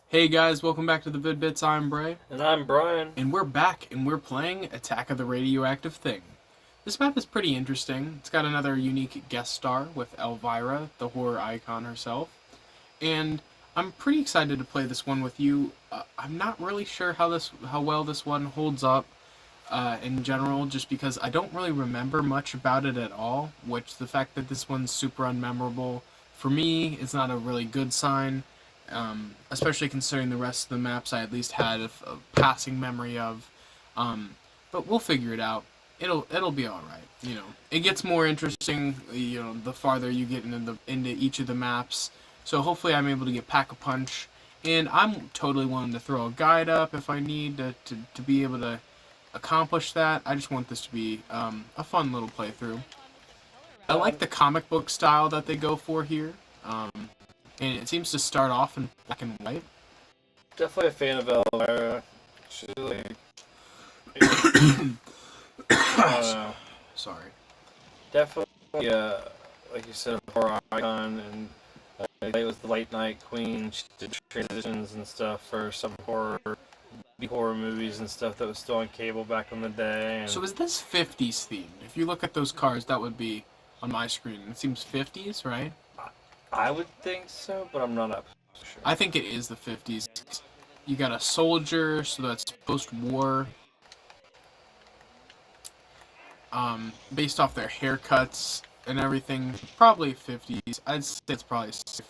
Hey guys, welcome back to the Vid-Bits. I'm Bray. And I'm Brian. And we're back, and we're playing Attack of the Radioactive Thing. This map is pretty interesting. It's got another unique guest star with ELVIRA, the horror icon herself. And I'm pretty excited to play this one with you. I'm not really sure how well this one holds up in general, just because I don't really remember much about it at all, which the fact that this one's super unmemorable, for me, is not a really good sign. Especially considering the rest of the maps I at least had a passing memory of. But we'll figure it out. It'll be all right. It gets more interesting. The farther you get into each of the maps. So hopefully I'm able to get pack a punch, and I'm totally willing to throw a guide up if I need to be able to accomplish that. I just want this to be a fun little playthrough. I like the comic book style that they go for here. And it seems to start off in black and white. Definitely a fan of ELVIRA. She's like, Sorry. definitely, like you said, a horror icon, and it was the late night queen. She did transitions and stuff for some horror movies and stuff that was still on cable back in the day. And So is this 50s themed? If you look at those cars, that would be on my screen. It seems 50s, right? I would think so, but I'm not up sure. I think it is the 50s. You got a soldier, so that's post-war. Based off their haircuts and everything, probably 50s. I'd say it's probably safe.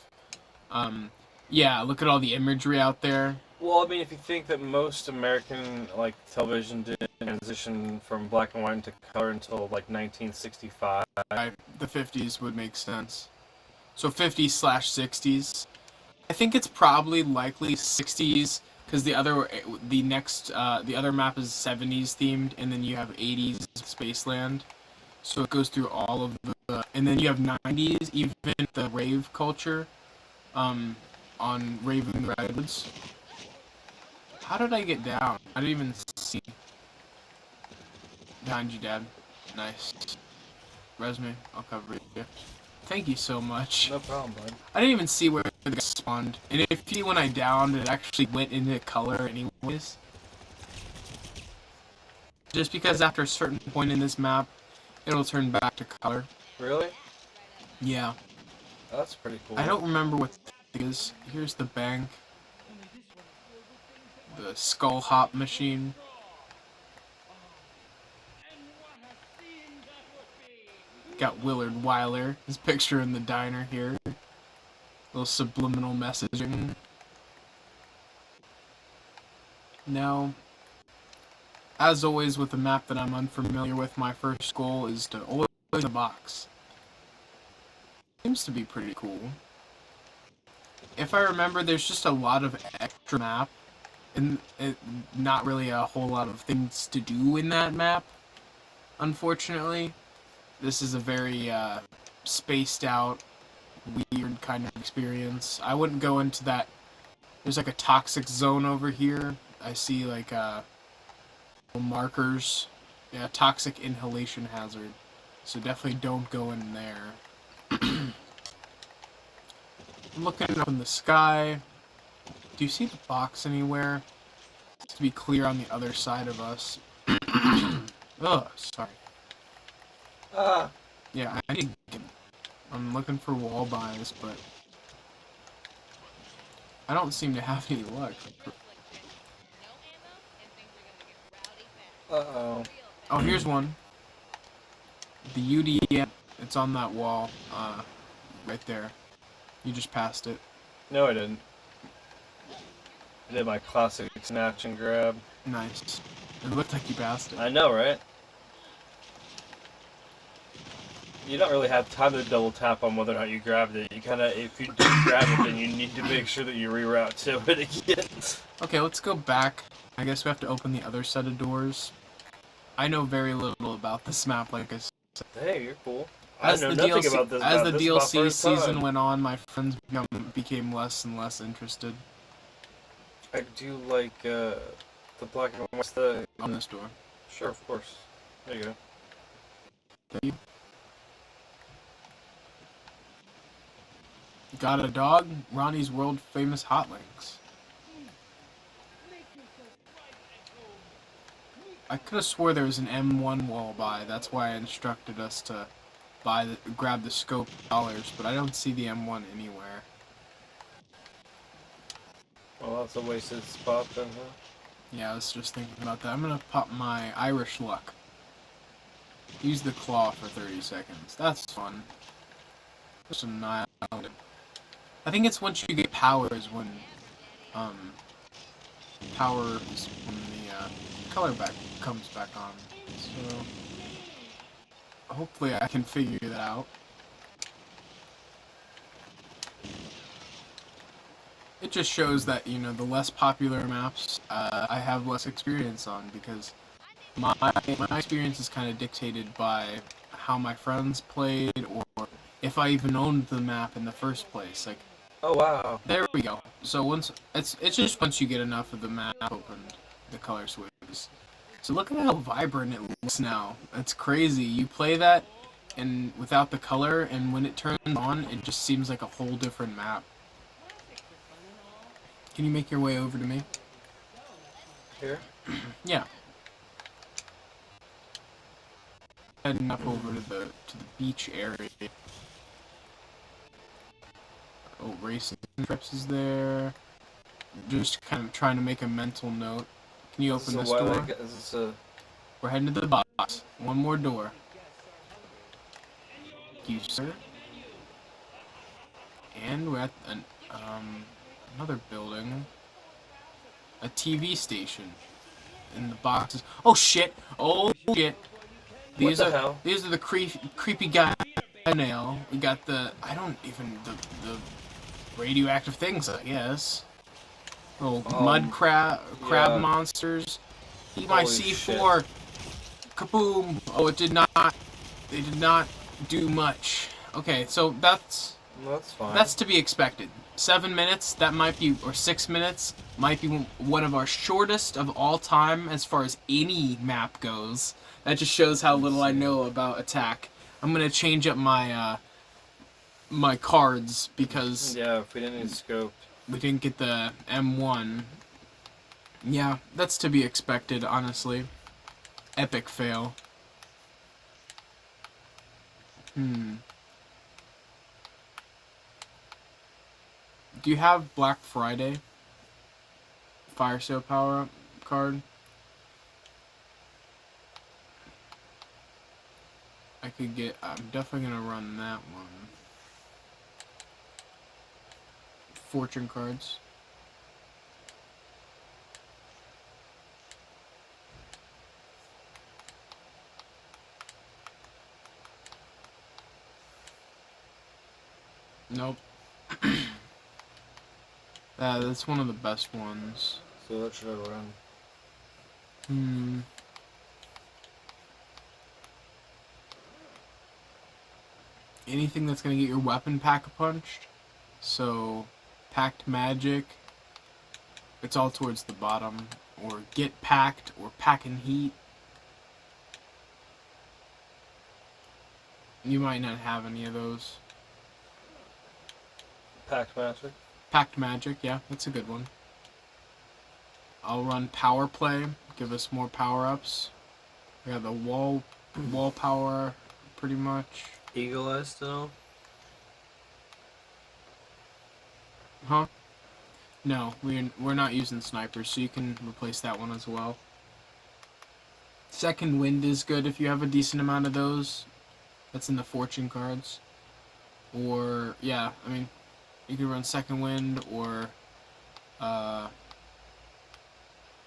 Yeah, look at all the imagery out there. Well, I mean, if you think that most American television didn't transition from black and white into color until like 1965, The 50s would make sense. So 50s/60s. I think it's probably likely 60s because the other map is 70s themed, and then you have 80s Spaceland. So it goes through all of and then you have 90s, even the rave culture, on Raven Redwoods. How did I get down? I didn't even see. Behind you, Dad. Nice. Resume. I'll cover it. Yeah. Thank you so much. no problem, bud. I didn't even see where the guy spawned. And if you see when I downed, it actually went into color anyways. Just because after a certain point in this map, it'll turn back to color. Really? Yeah. That's pretty cool. I don't remember what it is. Here's the bank. The skull hop machine. Got Willard Wyler, his picture in the diner here. Little subliminal messaging. Now, as always with a map that I'm unfamiliar with, my first goal is to always the box. Seems to be pretty cool. If I remember, there's just a lot of extra map, and not really a whole lot of things to do in that map, unfortunately. This is a very spaced out, weird kind of experience. I wouldn't go into that. There's like a toxic zone over here. I see like markers. Yeah, toxic inhalation hazard. So definitely don't go in there. Looking up in the sky. Do you see the box anywhere? To be clear, on the other side of us. Ugh, sorry. Yeah, I'm looking for wall buys, but I don't seem to have any luck. Uh-oh. Oh, here's one. The UDM. It's on that wall, right there. You just passed it. No, I didn't. I did my classic snatch and grab. Nice. It looked like you passed it. I know, right? You don't really have time to double tap on whether or not you grabbed it. You kind of, if you do grab it, then you need to make sure that you reroute to it again. Okay, let's go back. I guess we have to open the other set of doors. I know very little about this map, like I said. Hey, you're cool. As I know the nothing DLC, about this as map. the This is my DLC first season time. went on, my friends became less and less interested. I do like the black and white stuff. On this door. Sure, of course. There you go. Thank you. Got a dog? Ronnie's world famous hot links. I could have swore there was an M1 wall by. That's why I instructed us to grab the scope dollars, but I don't see the M1 anywhere. Well, that's a wasted spot then, huh? Yeah, I was just thinking about that. I'm gonna pop my Irish luck. Use the claw for 30 seconds. That's fun. Just annihilate it. I think it's once you get power is when, power is when the color comes back on. So, hopefully I can figure that out. It just shows that, you know, the less popular maps I have less experience on, because my experience is kind of dictated by how my friends played, or if I even owned the map in the first place. Like, oh wow, there we go. So once it's just once you get enough of the map opened, the color switches. So look at how vibrant it looks now. It's crazy. You play that and without the color, and when it turns on, it just seems like a whole different map. Can you make your way over to me? here? Yeah. Heading up over to the beach area. Oh, racing trips is there. Just kind of trying to make a mental note. Can you open this door? We're heading to the box. One more door. Thank you, sir. And we're at another building. A TV station. And the boxes. Oh shit! Oh shit! These What the hell? These are the creepy guy nail. We got the the radioactive things, I guess. Little mud crab monsters. Eat my C4. Shit. Kaboom! Oh, it did not. They did not do much. Okay, so that's fine. That's to be expected. 7 minutes, that might be, or 6 minutes, might be one of our shortest of all time as far as any map goes. That just shows how little I know about attack. I'm gonna change up my my cards because if we didn't need scoped, we didn't get the M1. Yeah, that's to be expected, honestly. Epic fail. Do you have Black Friday? Fire Sale Power Up card? I could get. I'm definitely gonna run that one. Fortune cards. Nope. That's one of the best ones. So what should I run? Anything that's gonna get your weapon pack-a-punched. So, Packed Magic. It's all towards the bottom. Or Get Packed, or Pack and Heat. You might not have any of those. Packed Magic? Packed Magic, yeah, that's a good one. I'll run Power Play, give us more power-ups. We got the wall power, pretty much. Eagle Eye still? Huh? No, we're not using snipers, so you can replace that one as well. Second Wind is good if you have a decent amount of those. That's in the fortune cards. Or, yeah, I mean, you can run Second Wind or On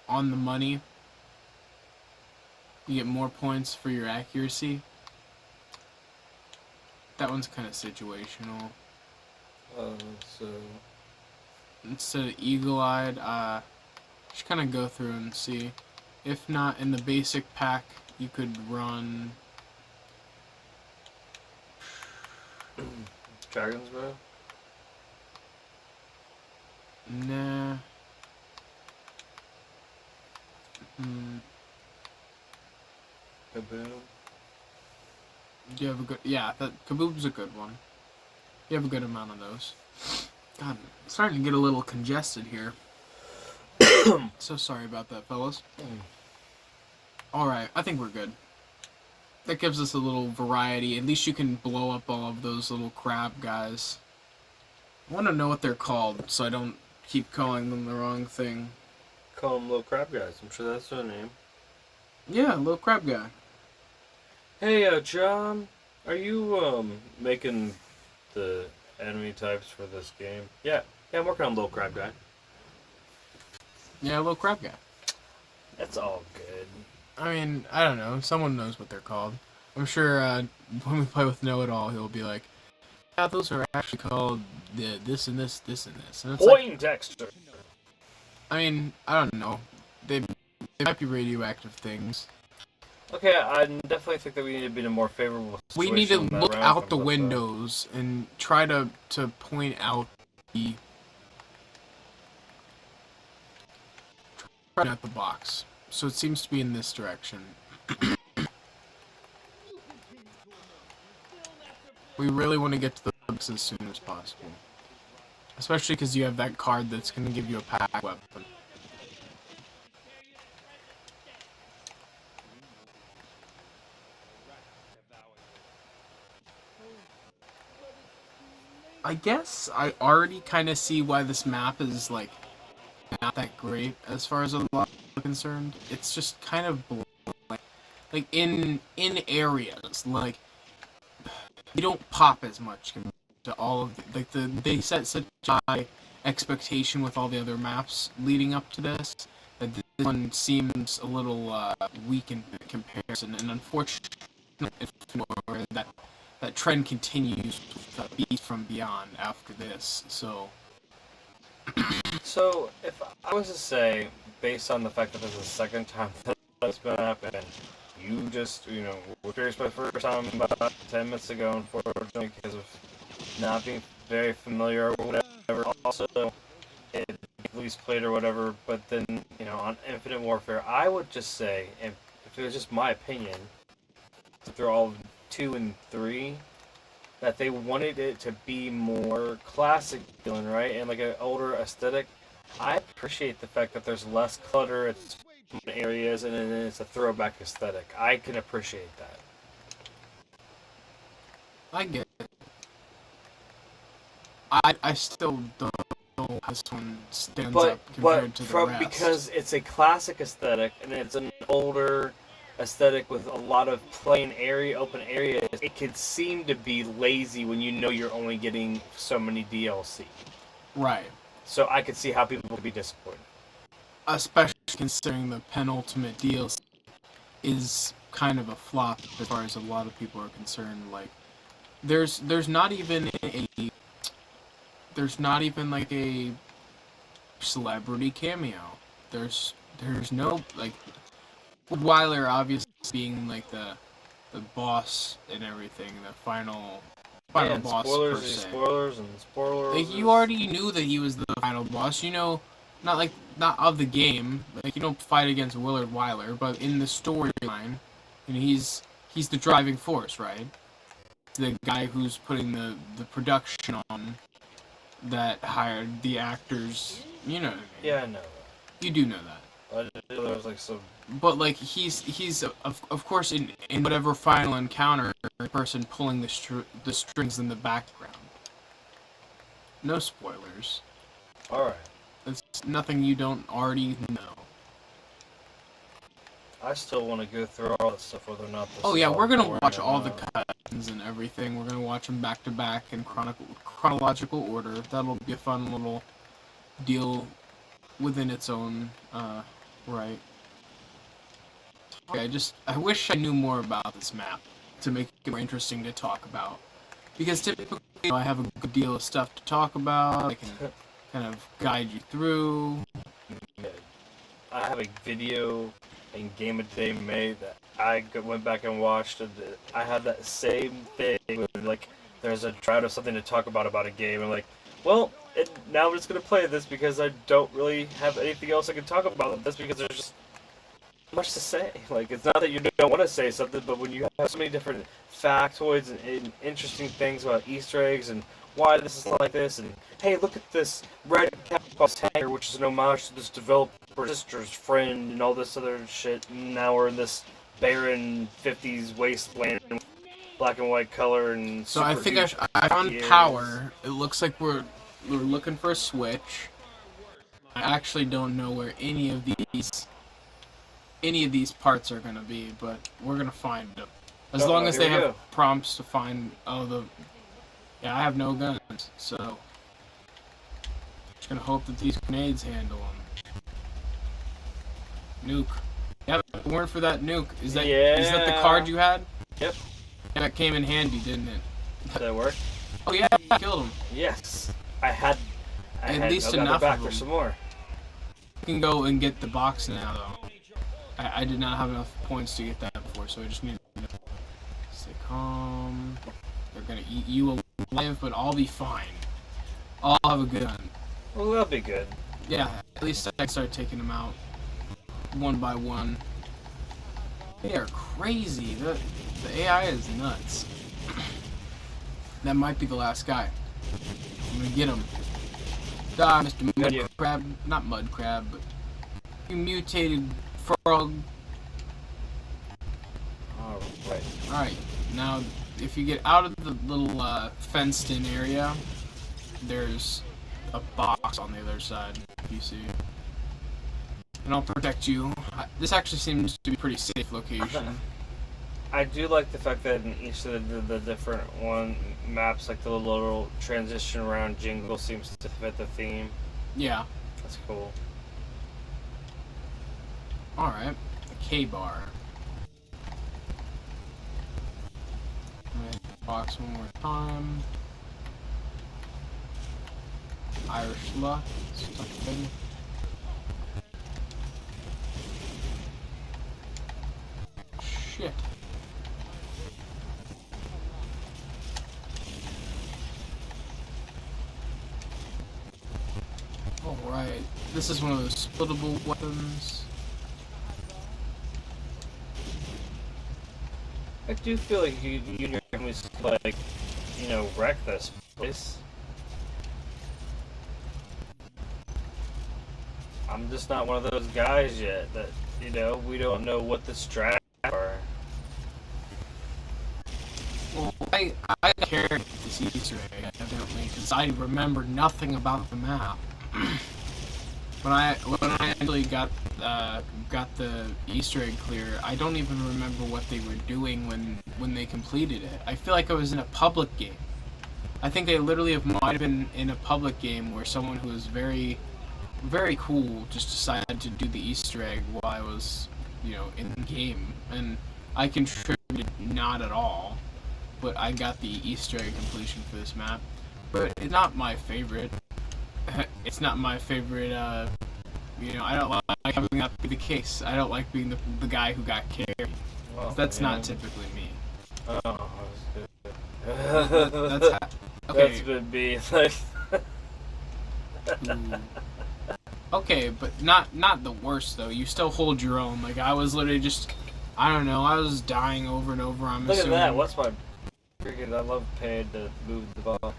the Money. You get more points for your accuracy. That one's kind of situational. So... Instead of Eagle-Eyed, just kind of go through and see. If not, in the basic pack, you could run... Dragon's Breath? Nah. Kaboom? Do you have a good... Yeah, Kaboom's a good one. You have a good amount of those. God, I'm starting to get a little congested here. So sorry about that, fellas. Alright, I think we're good. That gives us a little variety. At least you can blow up all of those little crab guys. I want to know what they're called, so I don't keep calling them the wrong thing. Call them little crab guys. I'm sure that's their name. Yeah, little crab guy. Hey, John, are you making the enemy types for this game? Yeah, I'm working on little crab guy. Yeah, little crab guy. That's all good. I mean, I don't know. Someone knows what they're called. I'm sure when we play with Know-It-All, he'll be like, yeah, those are actually called this and this, this and this. And it's Poindexter. I mean, I don't know. They might be radioactive things. Okay, I definitely think that we need to be in a more favorable situation. We need to when that look round out the comes up, windows and try to point out the at the box. So it seems to be in this direction. We really want to get to the box as soon as possible. Especially because you have that card that's going to give you a pack weapon. I guess I already kind of see why this map is, like, not that great as far as a lot are concerned. It's just kind of blank. Like, in areas, like, you don't pop as much compared to all of they set such high expectation with all the other maps leading up to this that this one seems a little weak in comparison, and unfortunately that trend continues with Beast from Beyond after this. So if I was to say, based on the fact that this is the second time that's been happening, you just, were curious for the first time about 10 minutes ago, unfortunately, because of not being very familiar or whatever. Also, at least played or whatever, but then, on Infinite Warfare, I would just say, and if it was just my opinion, through all 2 and 3, that they wanted it to be more classic feeling, right? And like an older aesthetic. I appreciate the fact that there's less clutter, it's areas, and then it's a throwback aesthetic. I can appreciate that. I get it. I still don't know how this one stands up compared to the rest. Because it's a classic aesthetic and it's an older aesthetic with a lot of plain area, open areas, it could seem to be lazy when you know you're only getting so many DLC. Right. So I could see how people would be disappointed. Especially considering the penultimate DLC is kind of a flop as far as a lot of people are concerned. Like, there's not even like a celebrity cameo. There's no, like, Weiler obviously being like the boss and everything, the final boss per se. Spoilers. Like, you already knew that he was the final boss. Not of the game. Like, you don't fight against Willard Weiler, but in the storyline, he's the driving force, right? The guy who's putting the production on, that hired the actors. You know what I mean? Yeah, I know. You do know that. I didn't know there was like some. But like he's of course in whatever final encounter, the person pulling the strings in the background. No spoilers. All right. It's nothing you don't already know. I still want to go through all that stuff, whether or not. Oh yeah, we're gonna watch all the cutscenes and everything. We're gonna watch them back to back in chronological order. That'll be a fun little deal within its own right. Okay, I wish I knew more about this map to make it more interesting to talk about. Because typically, I have a good deal of stuff to talk about. I can kind of guide you through. I have a video in Game of Day May that I went back and watched. And I had that same thing with, like, there's a drought of something to talk about a game. And like, well, now I'm just going to play this because I don't really have anything else I can talk about this because there's just much to say. Like, it's not that you don't want to say something, but when you have so many different factoids and interesting things about Easter eggs and why this is like this, and hey, look at this red cap hangar, which is an homage to this developer her sister's friend and all this other shit. And now we're in this barren 50s wasteland, black and white color and. So I think I found power. It looks like we're looking for a switch. I actually don't know where any of these parts are gonna be, but we're gonna find them. As long as they have prompts to find. Yeah, I have no guns, so just gonna hope that these grenades handle them. Nuke. Yep, if it weren't for that nuke. Is that the card you had? Yep. Yeah, that came in handy, didn't it? Did that work? Oh yeah, I killed him. Yes. I had at least enough back of for them. some more. I can go and get the box now, though. I did not have enough points to get that before, so I just need to stay calm. They're gonna eat you alive, but I'll be fine. I'll have a good gun. Well, that'll be good. Yeah, at least I can start taking them out one by one. They are crazy. The AI is nuts. That might be the last guy. I'm gonna get him. Die, Mr. Mud Crab. Not Mud Crab, but you mutated frog. Alright, now if you get out of the little fenced in area, there's a box on the other side, if you see. And I'll protect you. This actually seems to be a pretty safe location. I do like the fact that in each of the different maps, like the little transition around jingle seems to fit the theme. Yeah. That's cool. Alright. A K-bar. Box one more time. Irish luck. Something. Shit. Alright. This is one of those splittable weapons. I do feel like you and your families like, wreck this place. I'm just not one of those guys yet that, we don't know what the strats are. Well, I carried this Easter egg, evidently, because I remember nothing about the map. When I actually got the Easter egg clear, I don't even remember what they were doing when they completed it. I feel like I was in a public game. I think they literally might have been in a public game where someone who was very, very cool just decided to do the Easter egg while I was, in the game, and I contributed not at all. But I got the Easter egg completion for this map. But it's not my favorite. It's not my favorite, I don't like having that be the case. I don't like being the guy who got carried. Well, that's not typically me. Oh, that's okay. That's would be like. Okay, but not the worst though. You still hold your own. Like I was literally just, I don't know. I was dying over and over. I'm assuming. Look at that. What's my freaking? I love paying to move the ball.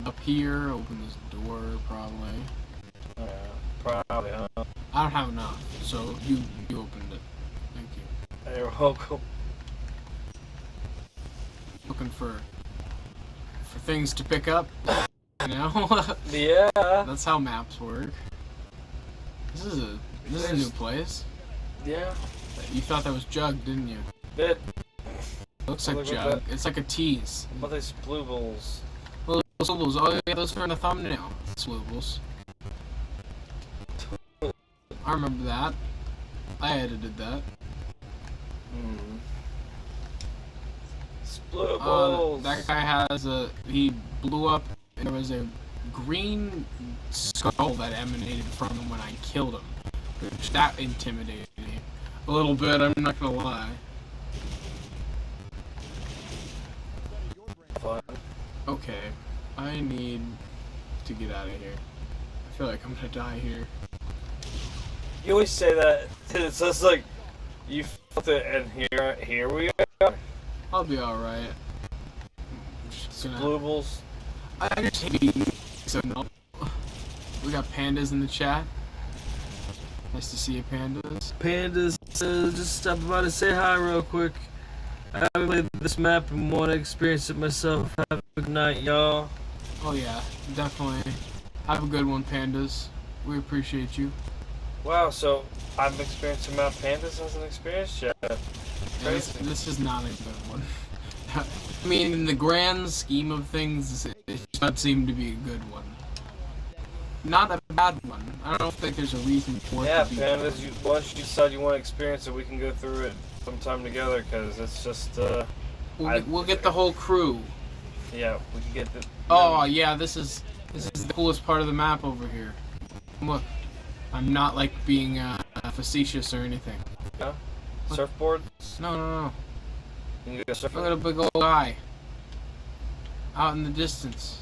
Up here, open this door, probably. Probably, huh? I don't have enough, so you opened it. Thank you. You're welcome. Looking for things to pick up, Yeah. That's how maps work. This is a new place. Yeah. You thought that was Jug, didn't you? Bit. Looks like Jug. It's like a tease. What are these sploobles? Swoobles. Oh yeah, those are in the thumbnail. Swoobles. I remember that. I edited that. Sploobles. That guy he blew up, and there was a green skull that emanated from him when I killed him. Which that intimidated me a little bit, I'm not gonna lie. Fun. Okay. I need to get out of here. I feel like I'm gonna die here. You always say that. It's just like you felt it, and here we are. I'll be all right. Sploobles. I just hate being so no. We got pandas in the chat. Nice to see you, pandas. Pandas, just stop by to say hi real quick. I haven't played this map and want to experience it myself. Have a good night, y'all. Oh yeah, definitely. Have a good one, pandas. We appreciate you. Wow, so I've experienced a map Pandas hasn't experienced yet. This is not a good one. I mean, in the grand scheme of things, it does not seem to be a good one. Not a bad one. I don't think there's a reason for it to be. Yeah, Pandas, once you decide you want to experience it, we can go through it sometime together, because it's just, We'll get the whole crew. Yeah, we can get the... Oh, yeah, this is the coolest part of the map over here. Look, I'm not, like, being facetious or anything. Yeah? Surfboard? No. You can go surfing? Look at a big old guy. Out in the distance.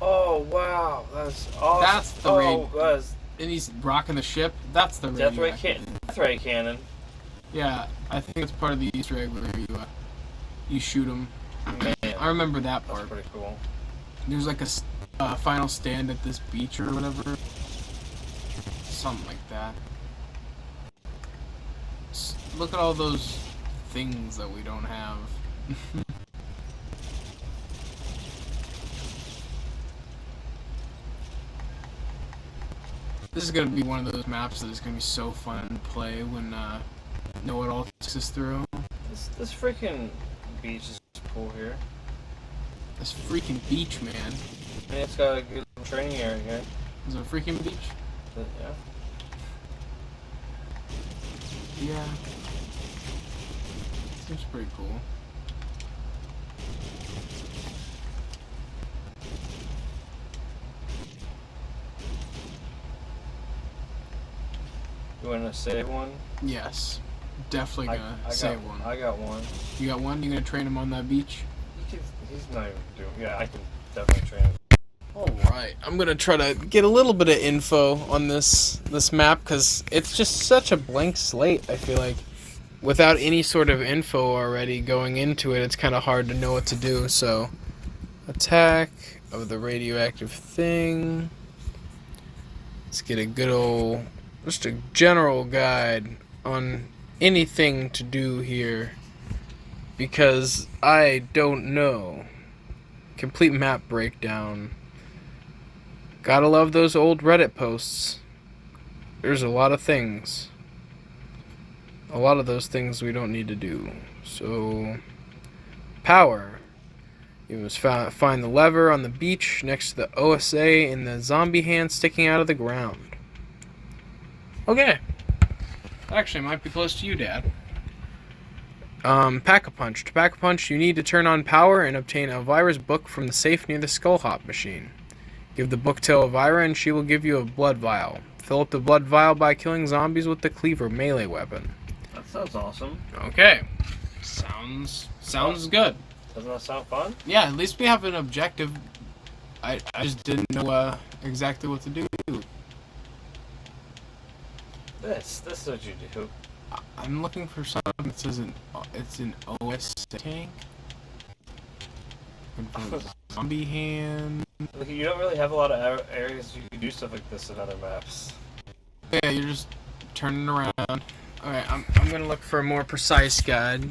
Oh, wow. That's awesome. That's the raid. That's... And he's rocking the ship. That's the Death Ray Cannon. Yeah, I think it's part of the Easter egg where you shoot him. Man, I remember that part. That's pretty cool. There's like a final stand at this beach or whatever. Something like that. Look at all those things that we don't have. This is gonna be one of those maps that is gonna be so fun to play when know it all takes us through. This freaking beach is cool here. This freaking beach, man. And it's got a good training area here. Is it a freaking beach? Yeah. Yeah. Seems pretty cool. You want to save one? Yes. Definitely gonna save one. I got one. You got one? You gonna train him on that beach? He's not even doing... Yeah, I can definitely train him. Alright, I'm gonna try to get a little bit of info on this map, because it's just such a blank slate, I feel like. Without any sort of info already going into it, it's kind of hard to know what to do, so... Attack of the radioactive thing. Let's get a good old... just a general guide on anything to do here, because I don't know. Complete map breakdown. Gotta love those old Reddit posts. There's a lot of things. A lot of those things we don't need to do. So, power. You must find the lever on the beach next to the OSA and the zombie hand sticking out of the ground. Okay. Actually, it might be close to you, Dad. Pack-a-Punch. To Pack-a-Punch, you need to turn on power and obtain Elvira's book from the safe near the Skull Hop machine. Give the book to Elvira and she will give you a blood vial. Fill up the blood vial by killing zombies with the cleaver melee weapon. That sounds awesome. Okay. Sounds good. Doesn't that sound fun? Yeah, at least we have an objective. I just didn't know exactly what to do. This is what you do. I'm looking for something that says it's an OS tank. Zombie hand. Look, you don't really have a lot of areas you can do stuff like this in other maps. Yeah, you're just turning around. Alright, I'm gonna look for a more precise guide.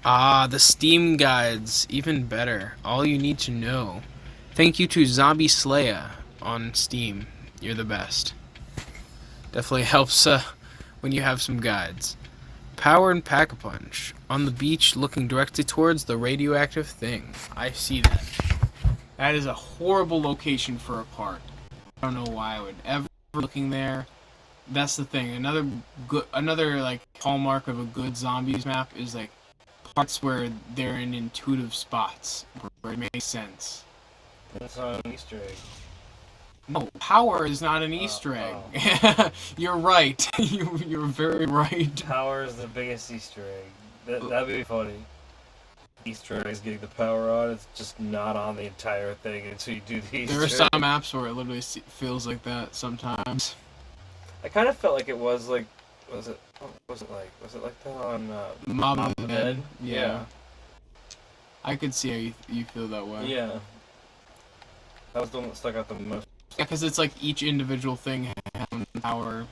Ah, the Steam guides. Even better. All you need to know. Thank you to Zombie Slayer on Steam. You're the best. Definitely helps when you have some guides. Power and Pack-a-Punch. On the beach, looking directly towards the radioactive thing. I see that. That is a horrible location for a park. I don't know why I would ever be looking there. That's the thing. Another like hallmark of a good zombies map is like parts where they're in intuitive spots where it makes sense. That's not an Easter egg. No, power is not an Easter egg. You're right. You're very right. Power is the biggest Easter egg. That'd be funny. Easter eggs getting the power on, it's just not on the entire thing until you do the Easter egg. There are some maps where it literally feels like that sometimes. I kind of felt like it was like, was it like that on Mob of the Dead? Yeah. I could see how you feel that way. Yeah. That was the one that stuck out the most. Yeah, because it's like each individual thing has power.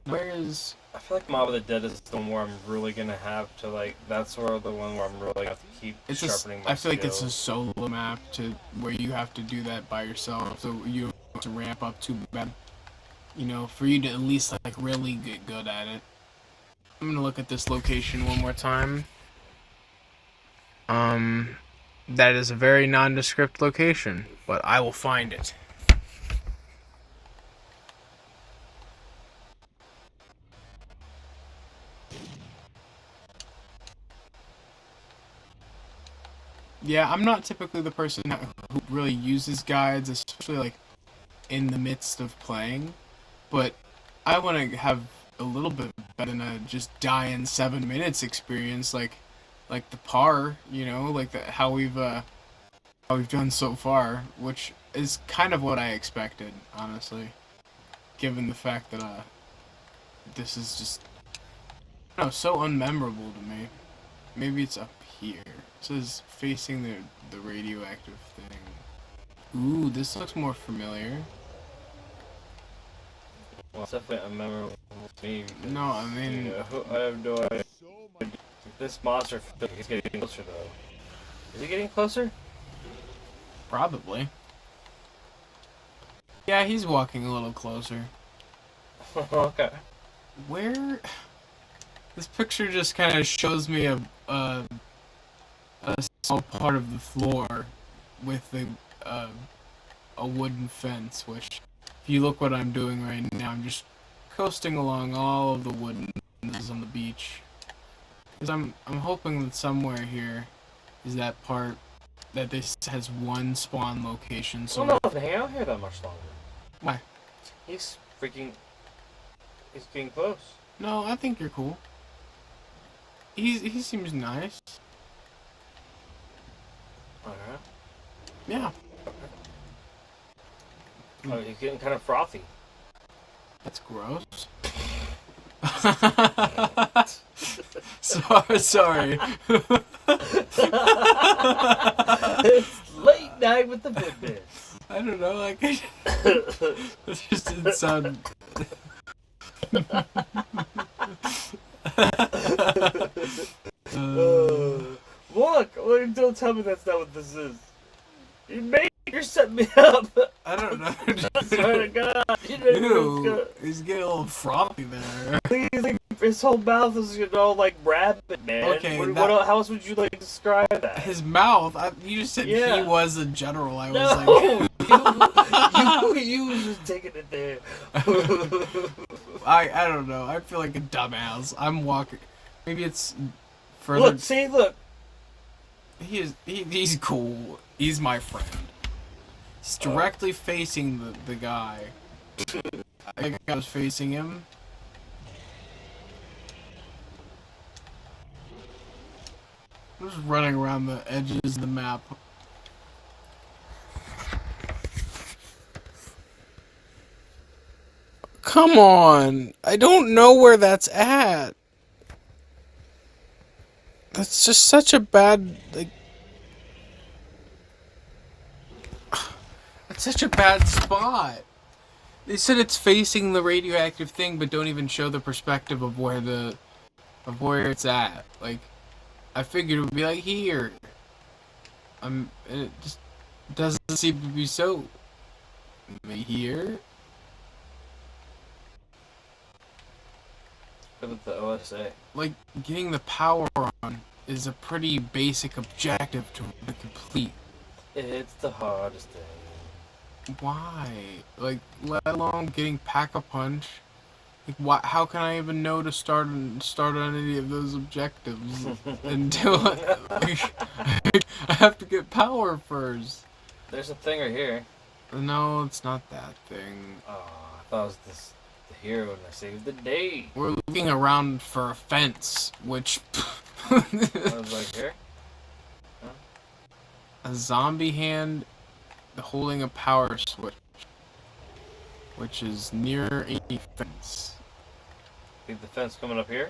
Whereas I feel like Mob of the Dead is the one where I'm really gonna have to like. That's where the one where I'm really gonna have to keep sharpening my I feel like it's a skills. solo map to where you have to do that by yourself, so you don't have to ramp up too bad. You know, for you to at least like really get good at it. I'm gonna look at this location one more time. That is a very nondescript location, but I will find it. Yeah, I'm not typically the person who really uses guides, especially like in the midst of playing, but I want to have a little bit better than a just die in 7 minutes experience, like the par, you know, like how we've done so far, which is kind of what I expected, honestly, given the fact that this is just so unmemorable to me. Maybe it's up here. It says facing the radioactive thing. Ooh, this looks more familiar. Well, it's definitely unmemorable to me. No, I mean, I have no idea. This monster is getting closer though. Is he getting closer? probably. Yeah, he's walking a little closer. Okay. Where? This picture just kind of shows me a small part of the floor with a wooden fence, which, if you look what I'm doing right now, I'm just coasting along all of the wooden fences on the beach. Because I'm hoping that somewhere here is that part that this has one spawn location. So I don't know if hang out here that much longer. why? He's getting close. No, I think you're cool. He seems nice. Okay. Yeah. Oh, he's getting kind of frothy. That's gross. Sorry. It's late night with the Vid-Bits. I don't know, like, it just didn't sound... Look! Don't tell me that's not what this is. You made you're setting me up. I don't know. I swear to God. You didn't Ew, he's getting a little frothy there. his whole mouth is all like rabbit, man. Okay, what how else would you like describe that? His mouth, you just said Yeah. he was in general. I was No, like... you was just taking it there. I don't know. I feel like a dumbass. I'm walking... Maybe it's further... Look. He's cool. He's my friend. He's directly facing the guy. I think I was facing him. I'm just running around the edges of the map. Come on! I don't know where that's at. That's just such a bad, like... It's such a bad spot. They said it's facing the radioactive thing, but don't even show the perspective of where it's at. Like, I figured it would be like here. And it just doesn't seem to be so. Maybe here. Look at the OSA. Like, getting the power on is a pretty basic objective to complete. It's the hardest thing. Why? Like, let alone getting Pack-a-Punch. Like, how can I even know to start on any of those objectives until I have to get power first? There's a thing right here. No, it's not that thing. Oh, I thought it was the hero and I saved the day. We're looking around for a fence, which... I was like, here? Huh? A zombie hand holding a power switch, which is near a fence. See the fence coming up here?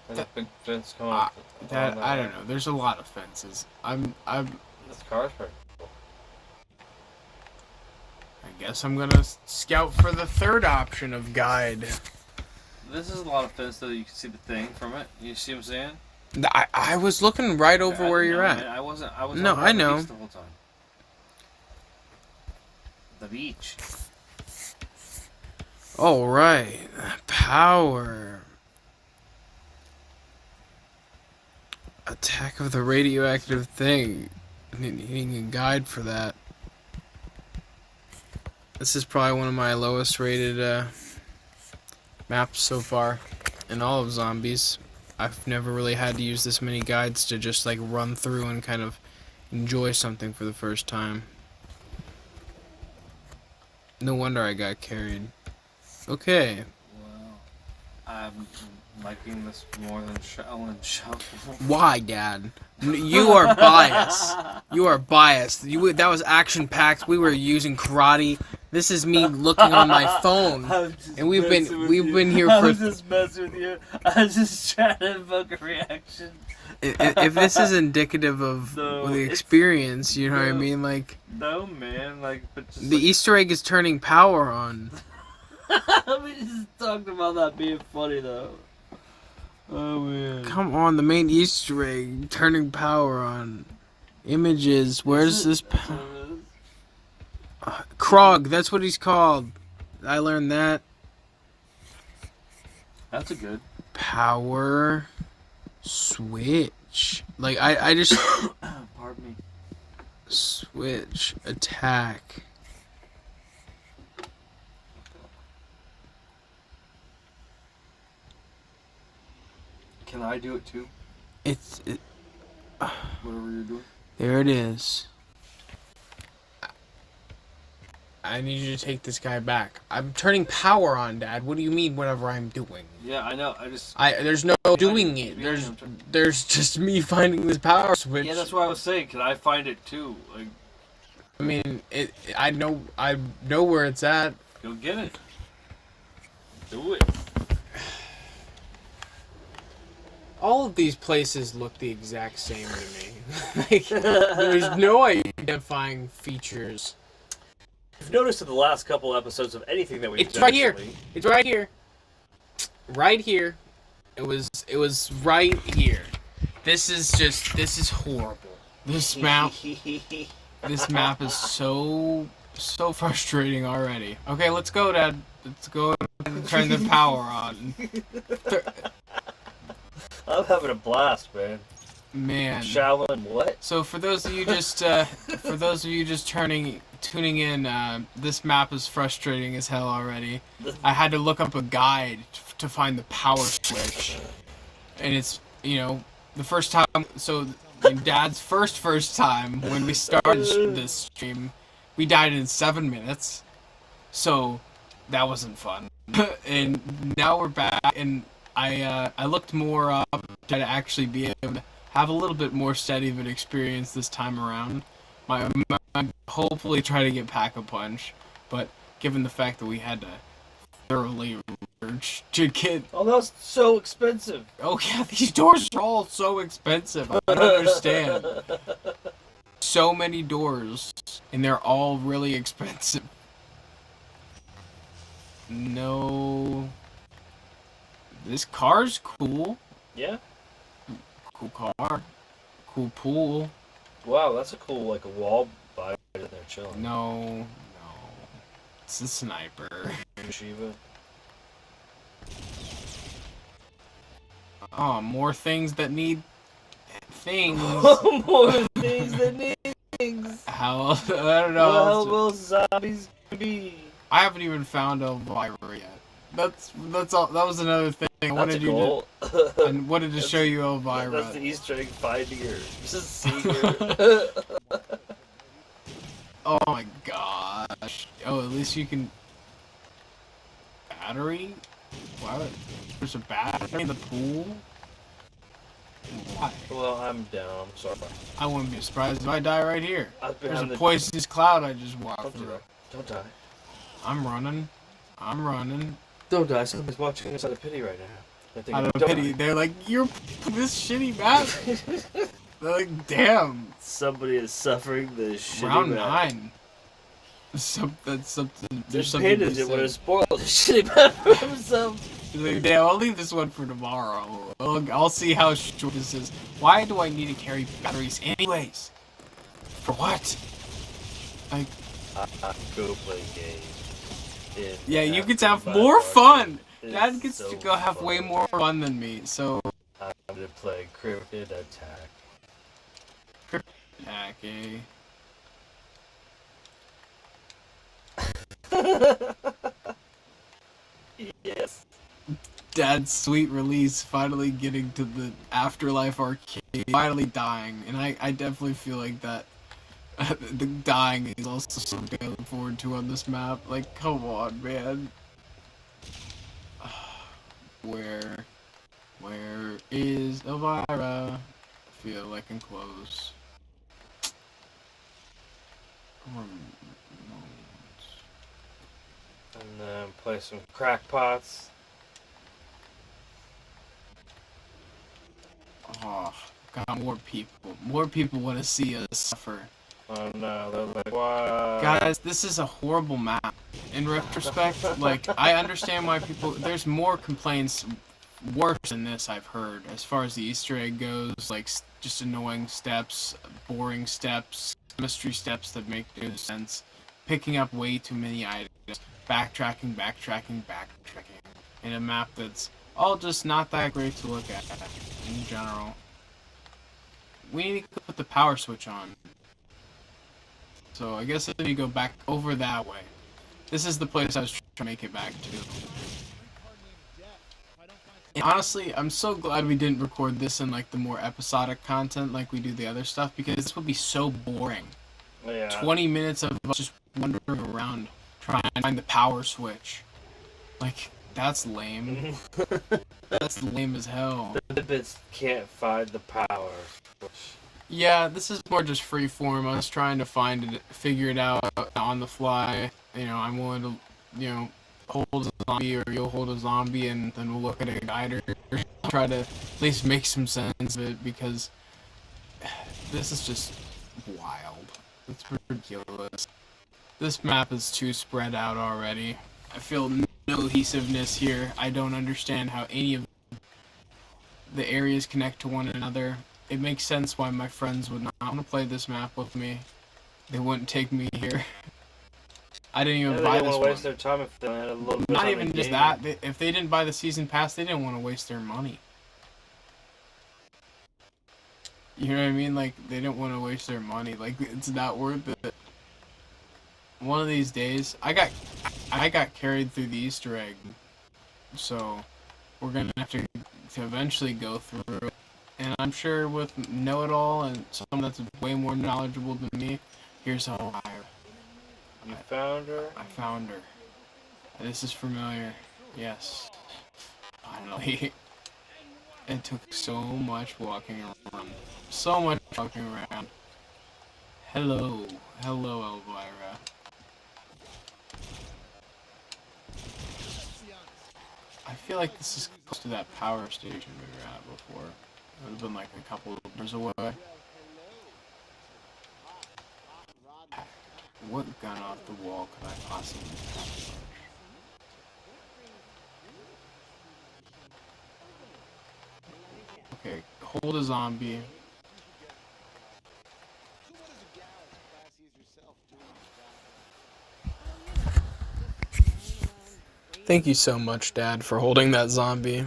There's a big fence coming up. I don't know. There's a lot of fences. This car's pretty cool. I guess I'm gonna scout for the third option of guide. This is a lot of fence, though. You can see the thing from it. You see what I'm saying? I was looking right over where you're at. Man. I was No, I know. the beach the whole time. The beach. All right, power. Attack of the radioactive thing. Needing a guide for that. This is probably one of my lowest rated maps so far in all of Zombies. I've never really had to use this many guides to just like run through and kind of enjoy something for the first time. No wonder I got carried. Okay. Well, I'm liking this more than Shaolin Shuffle. Why, Dad? You are biased. You are biased. That was action-packed. We were using karate. This is me looking on my phone, and we've been here for. I'm just messing with you. I was just trying to evoke a reaction. If this is indicative of the experience, you know what I mean, like. No, man, like, but just. The Easter egg is turning power on. We just talked about that being funny, though. Oh, man. Come on, the main Easter egg turning power on. Images. Where's this? Krog, that's what he's called. I learned that. That's a good. Power switch. Like, I just. Pardon me. Switch. Attack. Can I do it too? Whatever you're doing. There it is. I need you to take this guy back. I'm turning power on, Dad. What do you mean whatever I'm doing? Yeah, I know. There's no doing it. There's just me finding this power switch. Yeah, that's what I was saying. Can I find it too? Like, I mean, I know where it's at. Go get it. Do it. All of these places look the exact same to me. Like, there's no identifying features. You've noticed in the last couple episodes of anything that we've It's done right here. recently- It's right here. Right here. It was right here. This is horrible. This map is so frustrating already. Okay, let's go, Dad. Let's go and turn the power on. I'm having a blast, man. Man. Shaolin, what? So for those of you just tuning in, this map is frustrating as hell already. I had to look up a guide to find the power switch, and it's the first time. So in Dad's first time when we started this stream, we died in 7 minutes, so that wasn't fun. And now we're back, and I looked more up to actually be able to have a little bit more steady of an experience this time around. My hopefully try to get Pack-a-Punch, but given the fact that we had to thoroughly research to get... Oh, that was so expensive. Oh yeah, these doors are all so expensive. I don't understand. So many doors, and they're all really expensive. No... This car's cool. Yeah? Cool car. Cool pool. Wow, that's a cool, like, a wall by in there chilling. No. It's a sniper. Shiva. Oh, more things that need things. More things that need things. How? I don't know. How will zombies be? I haven't even found Elvira yet. That's all. That was another thing. I wanted to show you Elvira. That's the Easter egg, finding her. Just seeing her. Oh my gosh. Oh, at least you can... Battery? What? There's a battery in the pool? Why? Well, I'm down. I'm sorry. I wouldn't be surprised if I die right here. There's a the... poisonous cloud I just walked through. Don't die. I'm running. Don't die. Somebody's watching inside a pity right now. They're Out of thinking, pity, they're like, "You're this shitty map." They're like, "Damn." Somebody is suffering the shitty Round map. 9. That's something. The There's something Panda to didn't want to say. spoil the shitty map for himself. He's like, "Damn, I'll leave this one for tomorrow. I'll see how short this is. Why do I need to carry batteries anyways? For what?" Like, Go play games. yeah, you get to have more fun. Dad gets to go have way more fun than me. So, I'm gonna play Cryptid Attack. okay. Yes. Dad's sweet release, finally getting to the afterlife arcade, finally dying, and I definitely feel like that. The dying is also something I look forward to on this map. Like, come on, man. Where is Elvira? I feel like I'm close. and then play some crackpots. Oh, God, more people. More people want to see us suffer. Oh no, they're like, what? Guys, this is a horrible map. In retrospect, like, I understand why people... There's more complaints worse than this, I've heard, as far as the Easter egg goes. Like, just annoying steps, boring steps, chemistry steps that make no sense, picking up way too many items, backtracking, in a map that's all just not that great to look at in general. We need to put the power switch on. So I guess if you go back over that way. This is the place I was trying to make it back to. And honestly, I'm so glad we didn't record this in like the more episodic content like we do the other stuff, because this would be so boring. Yeah. 20 minutes of us just wandering around trying to find the power switch. Like, that's lame. That's lame as hell. The Vid-Bits can't find the power. Yeah, this is more just free form. I was trying to find it, figure it out on the fly. You know, I'm willing to, you know, hold a zombie, or you'll hold a zombie, and then we'll look at a guide, or try to at least make some sense of it, because this is just wild. It's ridiculous. This map is too spread out already. I feel no cohesiveness here. I don't understand how any of the areas connect to one another. It makes sense why my friends would not want to play this map with me. They wouldn't take me here. I didn't even buy They this don't want to waste one. their time if they had a little bit of Not time even in just game. that. If they didn't buy the season pass, they didn't want to waste their money. You know what I mean? Like, they didn't want to waste their money. Like, it's not worth it. One of these days, I got carried through the Easter egg, so we're gonna have to eventually go through it. And I'm sure with Know-It-All and someone that's way more knowledgeable than me, here's how You found her? I found her. This is familiar. Yes. Finally. It took so much walking around. So much walking around. Hello. Hello, Elvira. I feel like this is close to that power station we were at before. It would have been like a couple of doors away. What gun off the wall could I possibly have? Okay, hold a zombie. Thank you so much, Dad, for holding that zombie.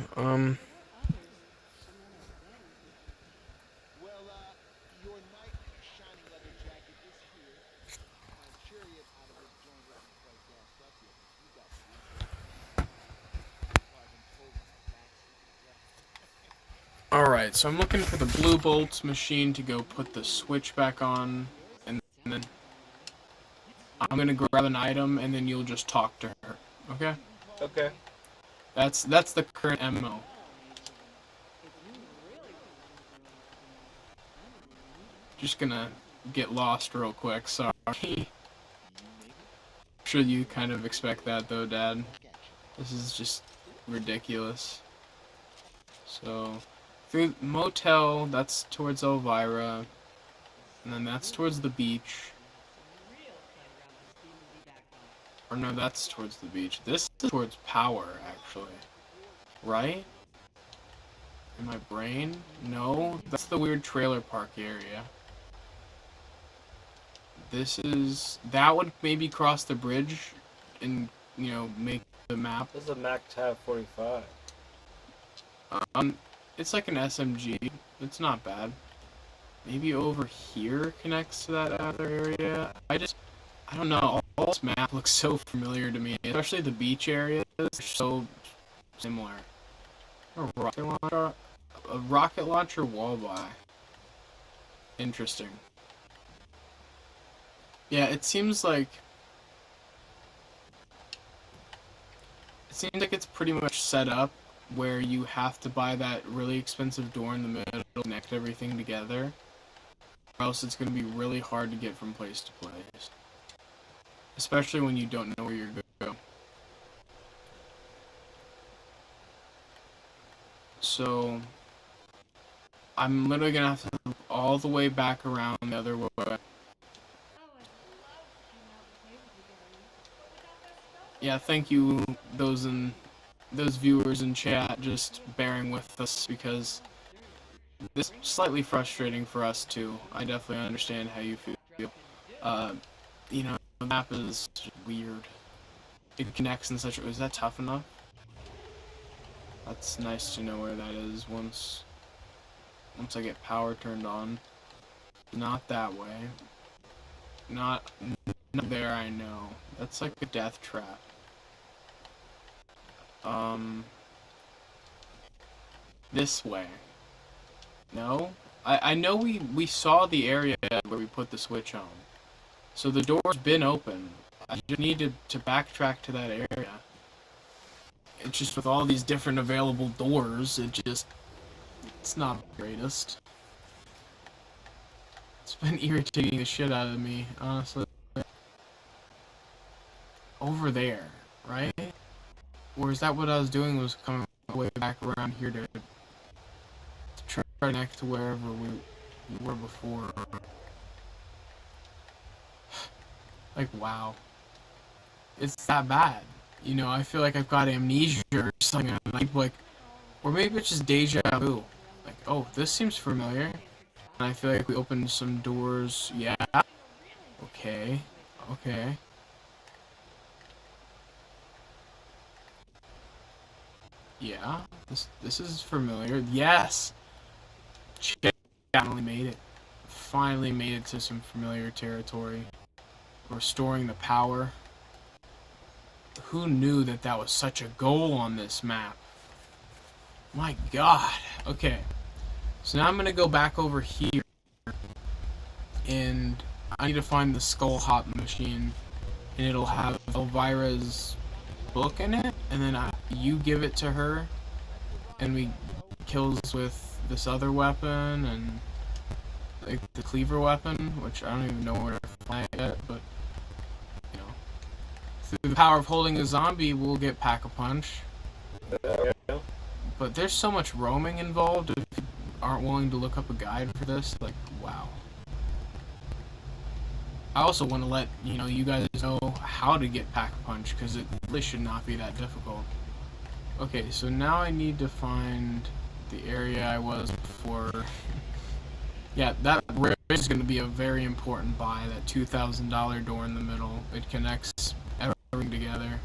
Alright, so I'm looking for the Blue Bolts machine to go put the switch back on, and then I'm gonna grab an item, and then you'll just talk to her, okay? Okay. That's the current MO. Just gonna get lost real quick, sorry. I'm sure you kind of expect that though, Dad. This is just ridiculous. So, through motel, that's towards Elvira, and then that's towards the beach. Or no, that's towards the beach. This is towards power, actually. Right? In my brain? No, that's the weird trailer park area. That would maybe cross the bridge and, make the map. This is a Mac Tab 45. It's like an SMG. It's not bad. Maybe over here connects to that other area. I don't know. All this map looks so familiar to me, especially the beach areas. They're so similar. A rocket launcher wall buy. Interesting. Yeah, it seems like it's pretty much set up where you have to buy that really expensive door in the middle to connect everything together, or else it's going to be really hard to get from place to place. Especially when you don't know where you're going to go. So, I'm literally going to have to loop all the way back around the other way. Yeah, thank you, those viewers in chat, just bearing with us, because this is slightly frustrating for us too. I definitely understand how you feel. The map is weird. It connects in such a... Is that tough enough? That's nice to know where that is once I get power turned on. Not that way. Not there, I know. That's like a death trap. This way. No? I know we saw the area where we put the switch on. So the door's been open. I just need to backtrack to that area. It's just with all these different available doors, it's not the greatest. It's been irritating the shit out of me, honestly. Over there, right? Or is that what I was doing, was coming way back around here to try to connect to wherever we were before? Like, wow. It's that bad. I feel like I've got amnesia or something. Or maybe it's just deja vu. Like, oh, this seems familiar. And I feel like we opened some doors. Yeah. Okay. Yeah. This is familiar. Yes! Finally made it. Finally made it to some familiar territory. Restoring the power. Who knew that was such a goal on this map? My god. Okay. So now I'm going to go back over here. And I need to find the skull hop machine. And it'll have Elvira's book in it. And then you give it to her. And we kills with this other weapon. And like the cleaver weapon. Which I don't even know where to find it yet. But through the power of holding a zombie, we'll get Pack-a-Punch. But there's so much roaming involved. If you aren't willing to look up a guide for this, like, wow. I also want to let you guys know how to get Pack-a-Punch, because it really should not be that difficult. Okay, so now I need to find the area I was before. Yeah, that is going to be a very important buy. That $2,000 door in the middle. It connects everything together.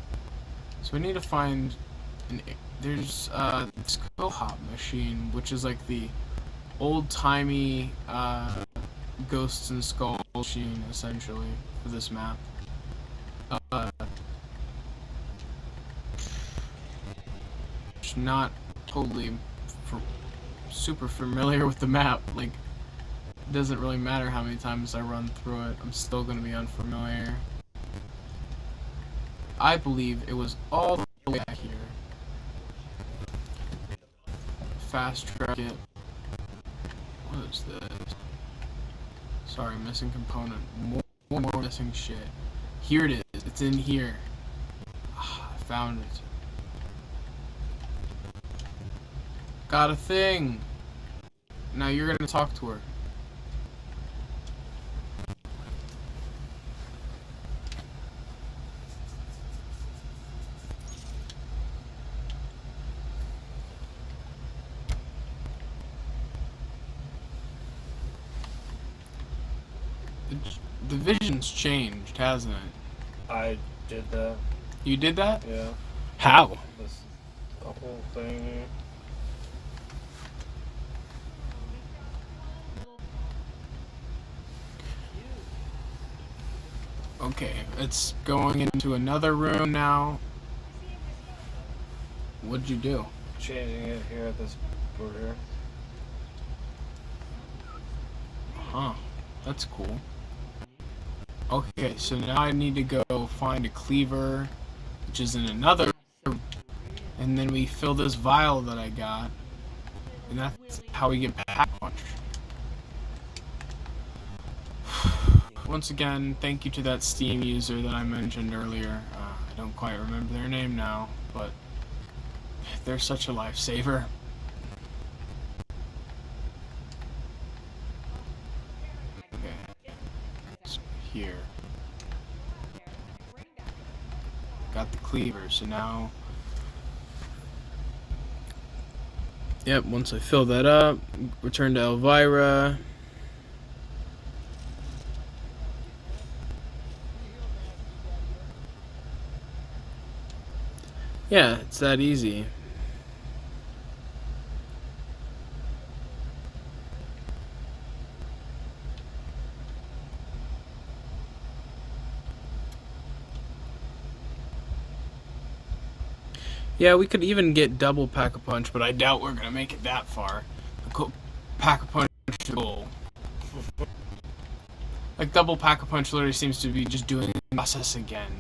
So we need to find there's a skull hop machine, which is like the old-timey ghosts and skull machine, essentially, for this map. Just not totally super familiar with the map. Like, it doesn't really matter how many times I run through it, I'm still going to be unfamiliar. I believe it was all the way back here. Fast track it. What is this? Sorry, missing component. More missing shit. Here it is. It's in here. I found it. Got a thing. Now you're gonna talk to her. The vision's changed, hasn't it? I did that. You did that? Yeah. How? The whole thing. Okay, it's going into another room now. What'd you do? Changing it here at this board here. Huh. That's cool. Okay, so now I need to go find a cleaver, which is in another room, and then we fill this vial that I got, and that's how we get pack punch. Once again, thank you to that Steam user that I mentioned earlier. I don't quite remember their name now, but they're such a lifesaver. Okay. Here. Got the cleaver, so now... Yep, once I fill that up, return to ELVIRA. Yeah, it's that easy. Yeah, we could even get double Pack-a-Punch, but I doubt we're gonna make it that far. Pack-a-Punch to goal. Like, double Pack-a-Punch literally seems to be just doing the process again.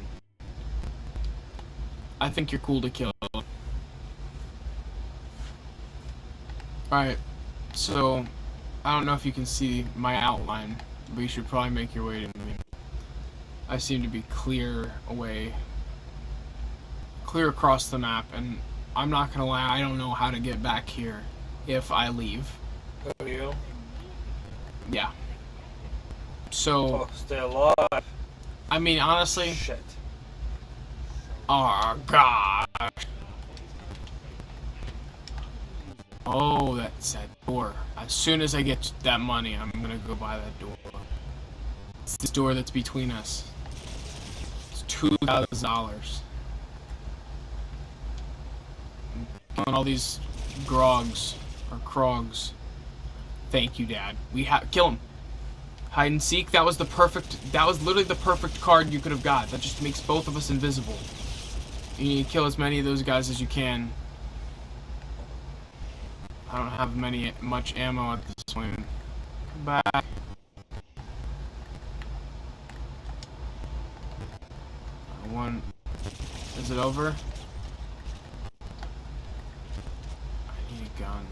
I think you're cool to kill. Alright, so, I don't know if you can see my outline, but you should probably make your way to me. I seem to be clear across the map, and I'm not gonna lie, I don't know how to get back here if I leave. Who are you? Yeah. So, Oh, stay alive. I mean, honestly... Shit. Oh, God. Oh, that's that door. As soon as I get that money, I'm gonna go buy that door. It's this door that's between us. It's $2,000. On all these grogs or krogs. Thank you, Dad. We have kill him. Hide and seek. That was literally the perfect card you could have got. That just makes both of us invisible. You need to kill as many of those guys as you can. I don't have much ammo at this point. Come back. One. Is it over? Gun.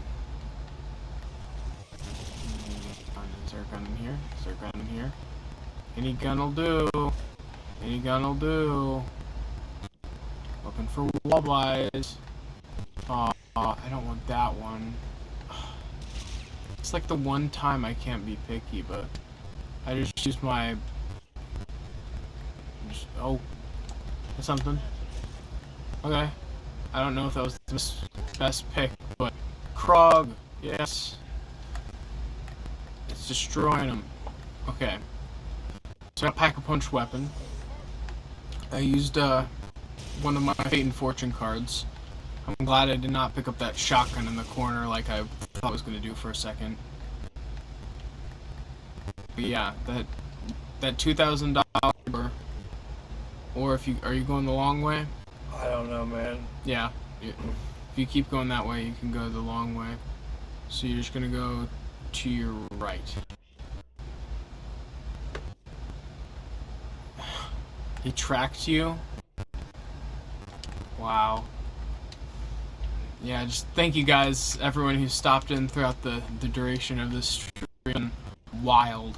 Is there a gun in here? Is there a gun in here? Any gun will do. Any gun will do. Looking for walleyes. Aw, I don't want that one. It's like the one time I can't be picky, but I just use my... oh, that's something. Okay. I don't know if that was the best pick, but Krog, yes. It's destroying them. Okay. So I got a Pack-a-Punch weapon. I used one of my Fate and Fortune cards. I'm glad I did not pick up that shotgun in the corner like I thought I was going to do for a second. But yeah, that $2,000, or if you are you going the long way? I don't know, man. Yeah. If you keep going that way, you can go the long way. So you're just gonna go to your right. He tracked you? Wow. Yeah, just thank you guys, everyone who stopped in throughout the duration of this stream. Wild.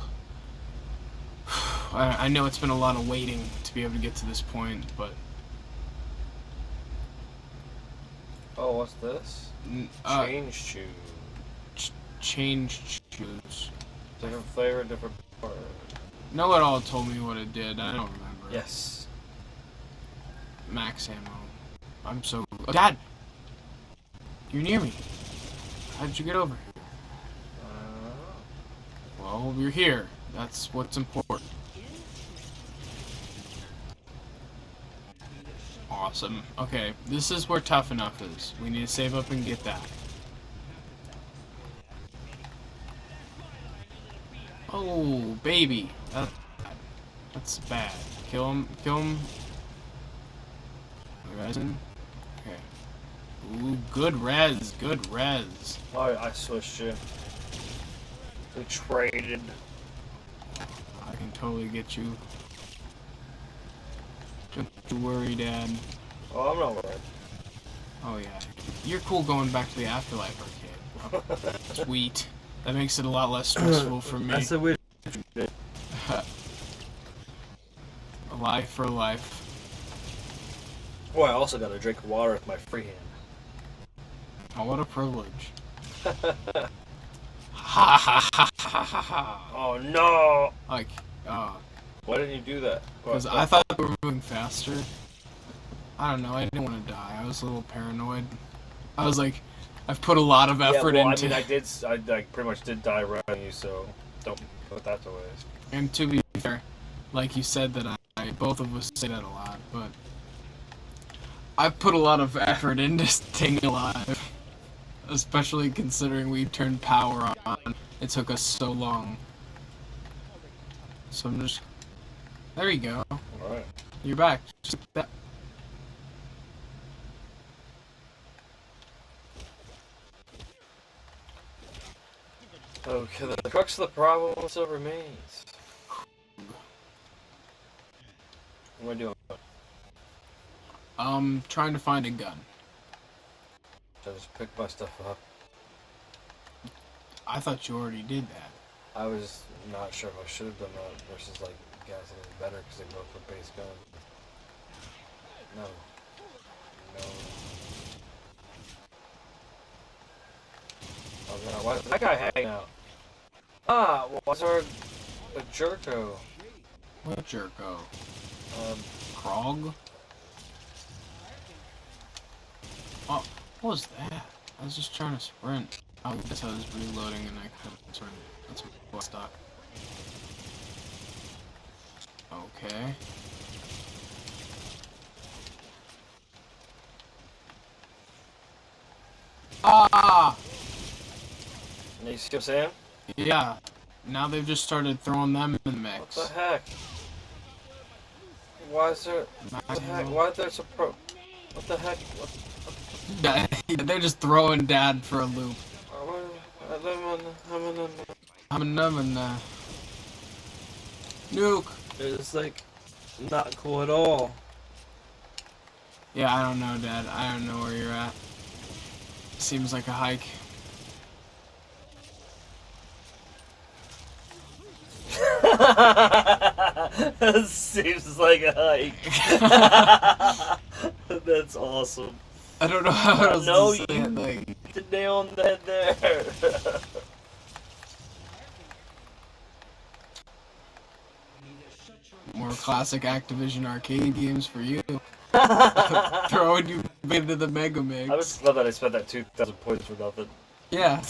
I know it's been a lot of waiting to be able to get to this point, but... Oh, what's this? Change shoes. Change shoes. Different flavor, different color. No, it all told me what it did. I don't remember. Yes. Max ammo. I'm so... Oh, Dad! You're near me. How did you get over here? Well, you're here. That's what's important. Awesome. Okay, this is where Tough Enough is. We need to save up and get that. Oh, baby. That's bad. Kill him. Kill him. Resin. Okay. Ooh, good res. Good res. Oh, I switched you. We traded. I can totally get you. Don't you worry, Dad. Oh, I'm not worried. Oh, yeah. You're cool going back to the Afterlife arcade. Oh, sweet. That makes it a lot less stressful for me. That's a weird. A life for life. Oh, I also got a drink of water with my free hand. Oh, what a privilege. Ha ha ha ha ha ha. Oh no! Like, Why didn't you do that? because I thought we were moving faster. I don't know, I didn't want to die. I was a little paranoid. I was like, I've put a lot of effort into... I pretty much did die running you, so don't put that to waste. And to be fair, like you said that both of us say that a lot, but I've put a lot of effort into staying alive. Especially considering we turned power on. It took us so long. So I'm just... There you go. Alright. You're back. Just like that. Okay, the crux of the problem still remains. What am I doing? Trying to find a gun. I just picked my stuff up. I thought you already did that. I was not sure if I should have done that versus like guys that are better because they both were base guns. No. No. Oh no, why is that guy hanging out? Ah, what's there a jerko? What jerko? Krog? Oh, what was that? I was just trying to sprint. I guess I was reloading and I couldn't sprint. That's what stuck. Okay. Ah! You see what I'm saying? Yeah. Now they've just started throwing them in the mix. What the heck? Why is there... What the heck? Why is there some pro... What the heck? They're just throwing Dad for a loop. I'm a nuke. It's like not cool at all. Yeah, I don't know, Dad. I don't know where you're at. Seems like a hike. Seems like a hike. That's awesome. I don't know how else No, to say you it. Like, hit the nail on the head there. more classic Activision arcade games for you. Throwing you into the Mega Mix. I just love that I spent that 2,000 points for nothing. Yeah.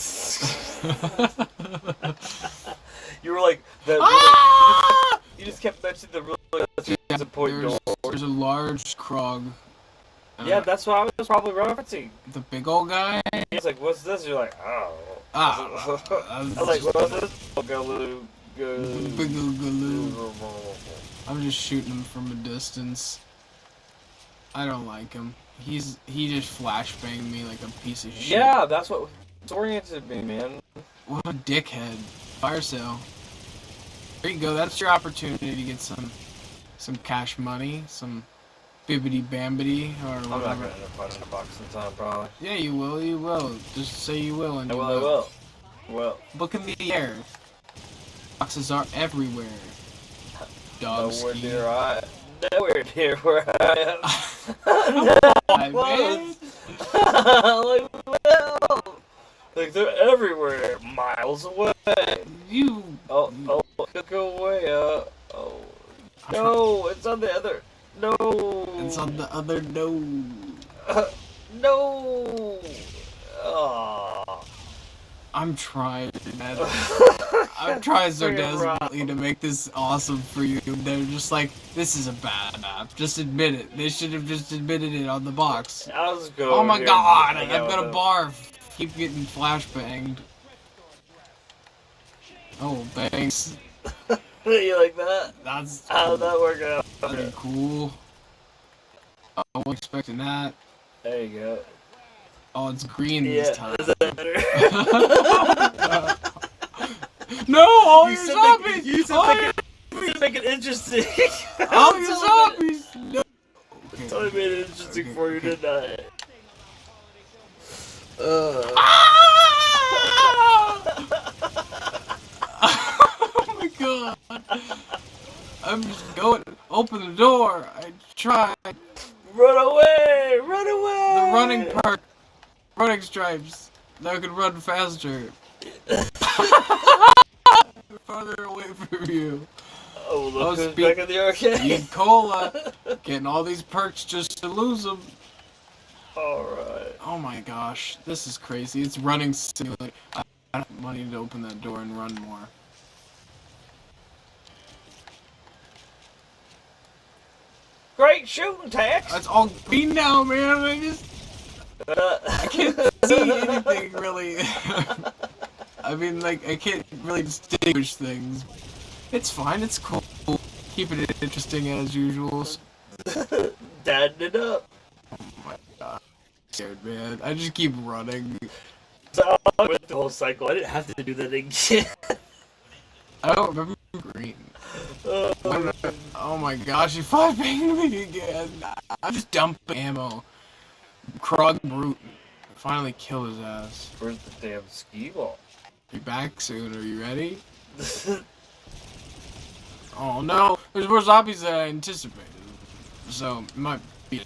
You were like... That really, Ah! you just kept mentioning the really 2,000 point door. There's a large Krog. Yeah, that's what I was probably referencing. The big old guy? He's like, what's this? You're like, oh. I was like, what's this? Galoo. Big old Galoo. I'm just shooting him from a distance. I don't like him. He just flashbanged me like a piece of shit. Yeah, that's what oriented me, man. What a dickhead. Fire sale. There you go. That's your opportunity to get some cash money, some bibbity bambity or I'm not whatever. gonna end up finding a box in time, probably. Yeah, you will. You will. Just say you will, and I you will. I will. Well, Look in the air. Boxes are everywhere. Dogs. nowhere near where I am. Come on, man. Like, well, like they're everywhere, miles away. You. Oh, go away. Oh, no, it's on the other. No. It's on the other nose. No. Oh. I'm trying, man. I'm trying so Bring it desperately to make this awesome for you. They're just like, this is a bad map. Just admit it. They should have just admitted it on the box. I'll just go. Oh my here god, and I'm hang out gonna with barf. Keep getting flashbanged. Oh, thanks. them. You like that? That's How'd that work out? pretty cool. I wasn't expecting that. There you go. Oh, it's green Yeah, this time. is that better? No, all You your said zombies! You said make it interesting. All your zombies! No. Okay. Totally made it interesting for you, didn't I? Oh my god! I'm just going. Open the door. I tried. Run away! Run away! The running perk. Running stripes. Now I can run faster. Farther away from you. Oh, look who's speak- back in the arcade. Eat cola. Getting all these perks just to lose them. Alright. Oh my gosh. This is crazy. It's running simulator. I don't have money to open that door and run more. Great shooting, Tex! It's all green now, man. I can't see anything really. I mean, like, I can't really distinguish things. It's fine, it's cool. Keeping it interesting as usual. Dadding it up. Oh my god. I'm scared, man. I just keep running. So I went the whole cycle. I didn't have to do that again. I don't remember green. Oh my gosh, you flashbanged me again. I'm just dumping ammo. Krog Brute. Finally kill his ass. Where's the damn ski ball? Be back soon, are you ready? Oh no, there's more zombies than I anticipated. So, it might be.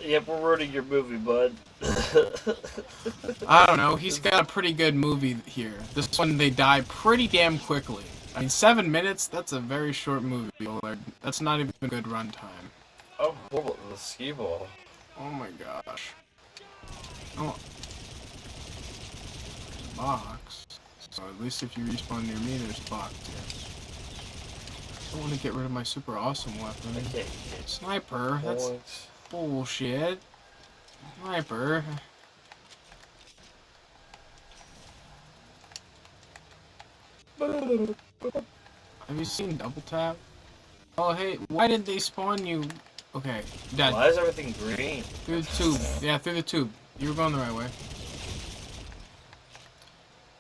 Yep, we're ruining your movie, bud. I don't know, he's got a pretty good movie here. This one, they die pretty damn quickly. I mean, 7 minutes, that's a very short movie. That's not even a good runtime. Oh, what the ski ball? Oh my gosh. Oh. Box. So at least if you respawn near me, there's a box here. I want to get rid of my super awesome weapon. Okay. Sniper. That's bullshit. Sniper. Have you seen double tap? Oh hey, why did they spawn you? Okay, dead. Why is everything green? Through the tube. Yeah, through the tube. You were going the right way.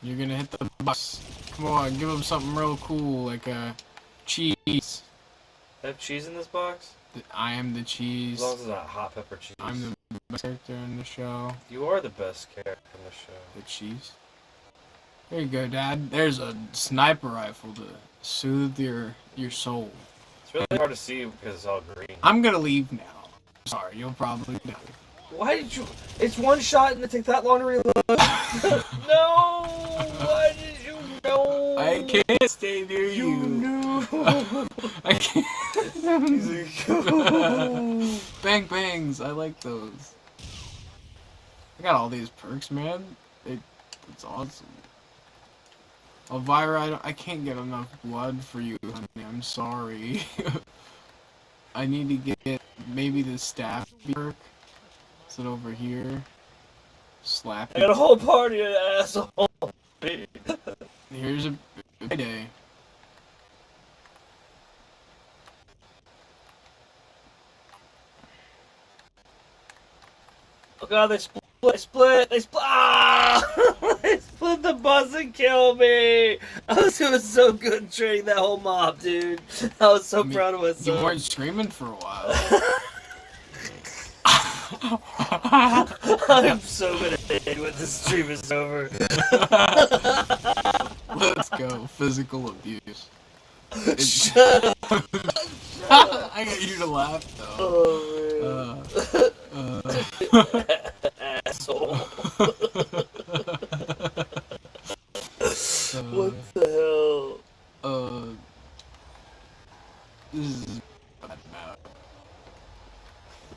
You're gonna hit the bus. Come on, give him something real cool, like cheese. They have cheese in this box? I am the cheese. As long as it's not hot pepper cheese. I'm the best character in the show. You are the best character in the show. The cheese. There you go, Dad. There's a sniper rifle to soothe your soul. It's really hard to see because it's all green. I'm gonna leave now. Sorry, you'll probably die. Why did you... It's one shot and it takes that long to reload. No! Why did you know? I can't stay near you. You knew. I can't. Bang bangs. I like those. I got all these perks, man. It's awesome. Elvira, I can't get enough blood for you, honey. I'm sorry. I need to get maybe the staff perk. Is it over here? Slap I got a whole party of asshole. Here's a day. Oh god, they split. Ah! They split the bus and killed me. I was doing so good training that whole mob, dude. I was so proud of You myself. weren't screaming for a while. I'm so gonna hate when this stream is over. Let's go. Physical abuse. Shut up. I got you to laugh though. Oh, man. asshole. So, What the hell? this is a bad map.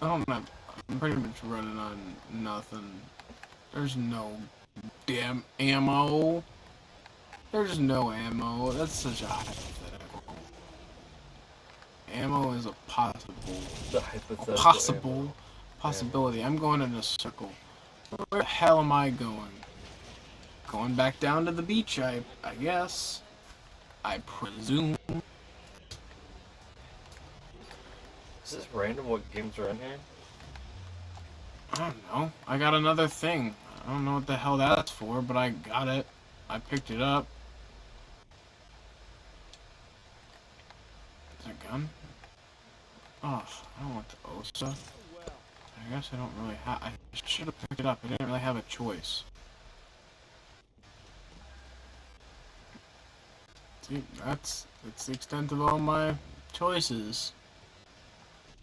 I don't know. I'm pretty much running on nothing. There's no damn ammo. There's no ammo. That's such a hypothetical. Ammo is a The hypothetical ammo. possibility. I'm going in a circle. Where the hell am I going? Going back down to the beach, I guess. I presume. Is this random what games are in here? I don't know. I got another thing. I don't know what the hell that's for, but I got it. I picked it up. Is that a gun? Oh, I don't want the OSA. I guess I don't really have. I should have picked it up. I didn't really have a choice. See, that's the extent of all my choices.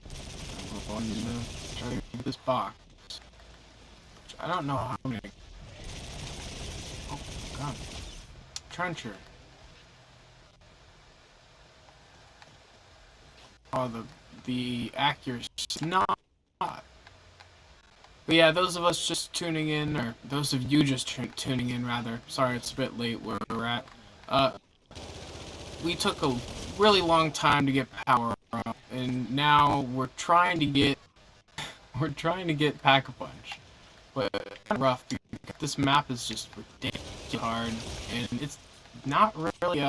I'm going to try to get this box. Which I don't know how I'm gonna. Oh God, trencher. Oh, the accuracy is not. But yeah, those of us just tuning in, or those of you just tuning in, rather. Sorry, it's a bit late where we're at. We took a really long time to get power up, and now we're trying to get Pack-a-Punch, but it's kind of rough because this map is just ridiculously hard, and it's not really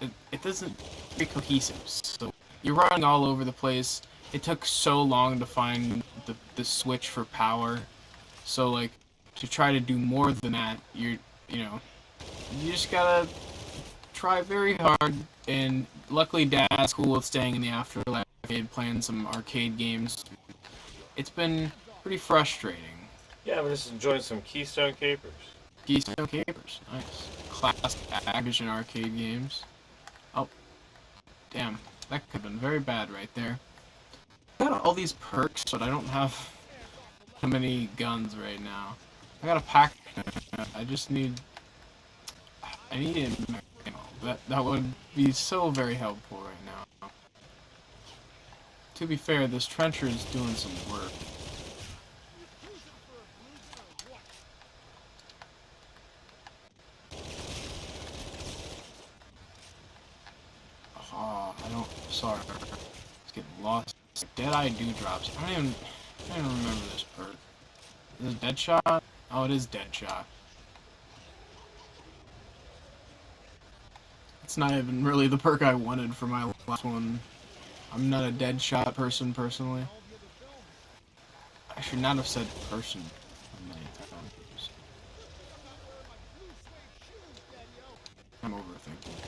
it doesn't be cohesive. So you're running all over the place. It took so long to find the switch for power, so like to try to do more than that, you just gotta try very hard. And luckily Dad's cool with staying in the afterlife and playing some arcade games. It's been pretty frustrating. Yeah, I'm just enjoying some Keystone Capers. Keystone Capers, nice. Classic Activision arcade games. Oh, damn, that could have been very bad right there. I got all these perks, but I don't have too many guns right now. I got a pack. I just need. I need ammo. That would be so very helpful right now. To be fair, this trencher is doing some work. Oh, I don't. Sorry, it's getting lost. Deadeye Dewdrops. I don't even remember this perk. Is it Deadshot? Oh, it is Deadshot. It's not even really the perk I wanted for my last one. I'm not a Deadshot person, personally. I should not have said person many times. I'm overthinking.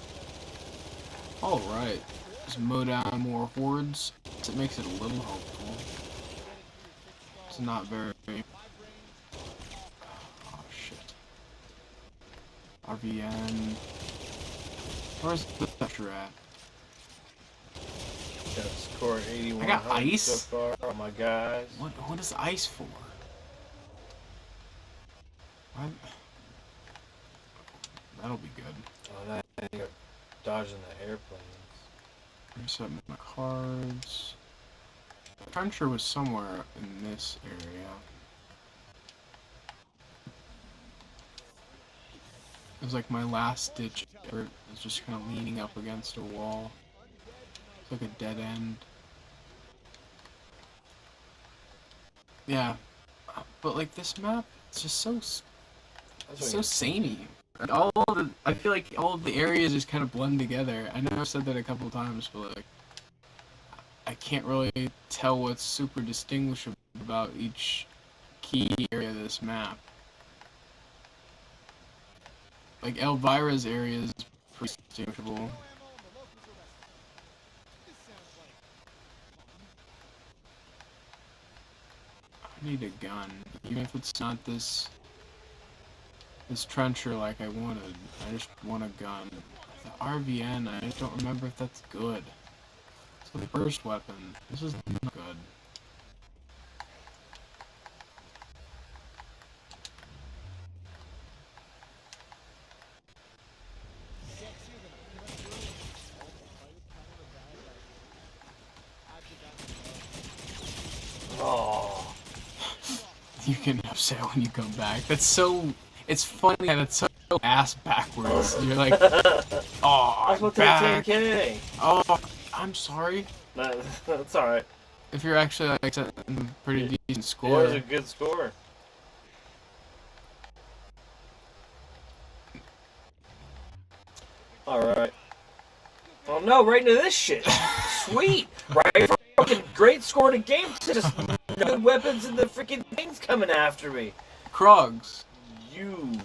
Alright. Just mow down more hordes. It makes it a little helpful. It's not very... Oh, shit. RVN... Where's the picture at? Got a score at 81 I got ice? so far. Oh my guys. What is ice for? What? That'll be good. Oh, that you're dodging the airplanes. Reset my cards. The trencher was somewhere in this area. It was like my last ditch effort. It was just kind of leaning up against a wall. It's like a dead end. Yeah, but like this map, it's just so samey. I feel like all of the areas just kind of blend together. I know I've said that a couple times, but like I can't really tell what's super distinguishable about each key area of this map. Like Elvira's area is pretty distinguishable. I need a gun, even if it's not this trencher like I wanted. I just want a gun. The RVN, I just don't remember if that's good. It's the first weapon. This is not good. You get upset when you come back. That's so... It's funny that it's so ass backwards. You're like, oh, I I'm put back. 10K. Oh, I'm sorry. That's alright. If you're actually like setting a pretty decent It score. was a good score. Alright. Oh no, right into this shit. Sweet. Right from fucking great score to game to just no weapons and the freaking things coming after me. Krogs. You did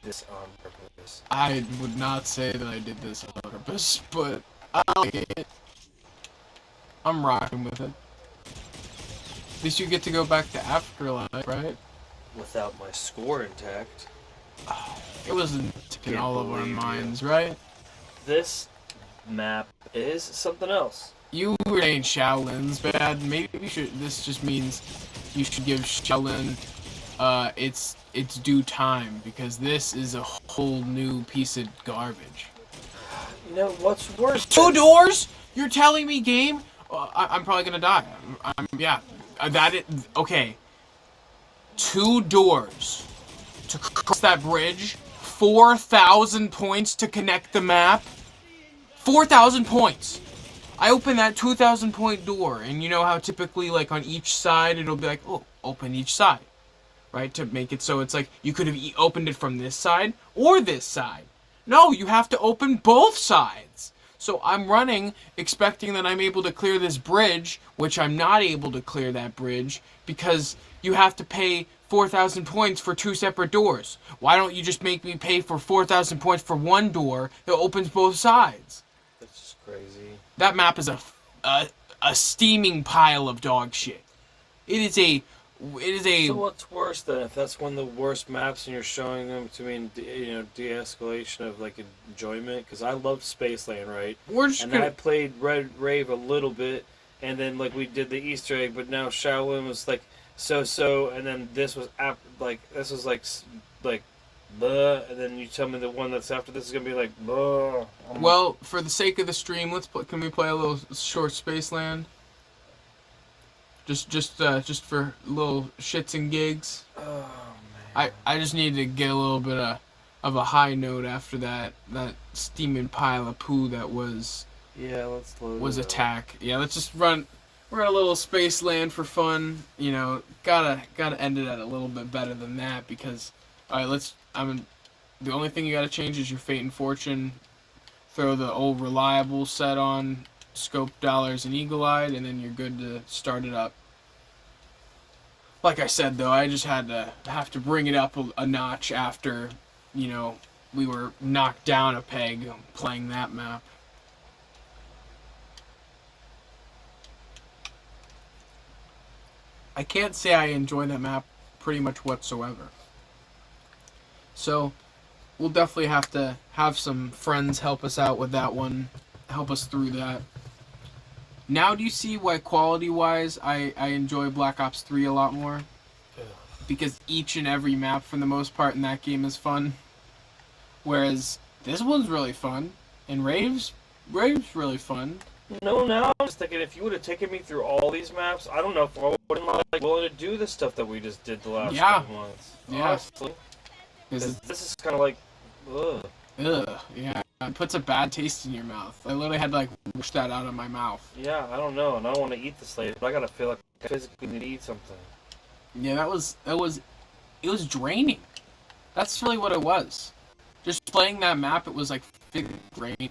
this on purpose. I would not say that I did this on purpose, but I like it. I'm rocking with it. At least you get to go back to Afterlife, right? Without my score intact. It was in Can't all of our believe you. minds, right? This map is something else. You were saying Shaolin's bad. Maybe we should. This just means you should give Shaolin its due time, because this is a whole new piece of garbage. You know what's worse? 2 doors? You're telling me, game? I'm probably gonna die. Yeah. Okay. 2 doors to cross that bridge. 4,000 points to connect the map. 4,000 points. I open that 2,000 point door, and you know how typically, like, on each side, it'll be like, oh, open each side. Right? To make it so it's like, you could have opened it from this side or this side. No, you have to open both sides. So I'm running, expecting that I'm able to clear this bridge, which I'm not able to clear that bridge, because you have to pay 4,000 points for 2 separate doors. Why don't you just make me pay for 4,000 points for one door that opens both sides? That's just crazy. That map is a steaming pile of dog shit. It is a... So what's worse then? If that's one of the worst maps and you're showing them to me, de-escalation of like enjoyment, because I loved Spaceland, right? We're just And gonna... I played Red Rave a little bit, and then like we did the Easter egg, but now Shaolin was like so, and then this was the, and then you tell me the one that's after this is gonna be like the. Well, for the sake of the stream, can we play a little short Spaceland? Just for little shits and gigs. Oh man. I just need to get a little bit of a high note after that steaming pile of poo that was Yeah, let's load was it up. attack. Yeah, let's just run. We're at a little Spaceland for fun. You know, gotta end it at a little bit better than that, because all right, the only thing you gotta change is your fate and fortune. Throw the old reliable set on. Scope dollars and eagle-eyed, and then you're good to start it up. Like I said, though, I just have to bring it up a notch after, we were knocked down a peg playing that map. I can't say I enjoy that map pretty much whatsoever. So, we'll definitely have to have some friends help us out with that one, help us through that. Now do you see why quality-wise I enjoy Black Ops 3 a lot more? Because each and every map, for the most part, in that game is fun. Whereas this one's really fun, and Rave's really fun. No, now I'm just thinking if you would have taken me through all these maps, I don't know if I would have like willing to do the stuff that we just did the last couple months. Yeah. Honestly. This is kind of like, ugh. Ugh, yeah. It puts a bad taste in your mouth. I literally had to, like, wish that out of my mouth. Yeah, I don't know, and I don't want to eat this later, but I gotta feel like I physically need to eat something. Yeah, it was draining. That's really what it was. Just playing that map, it was, like, draining.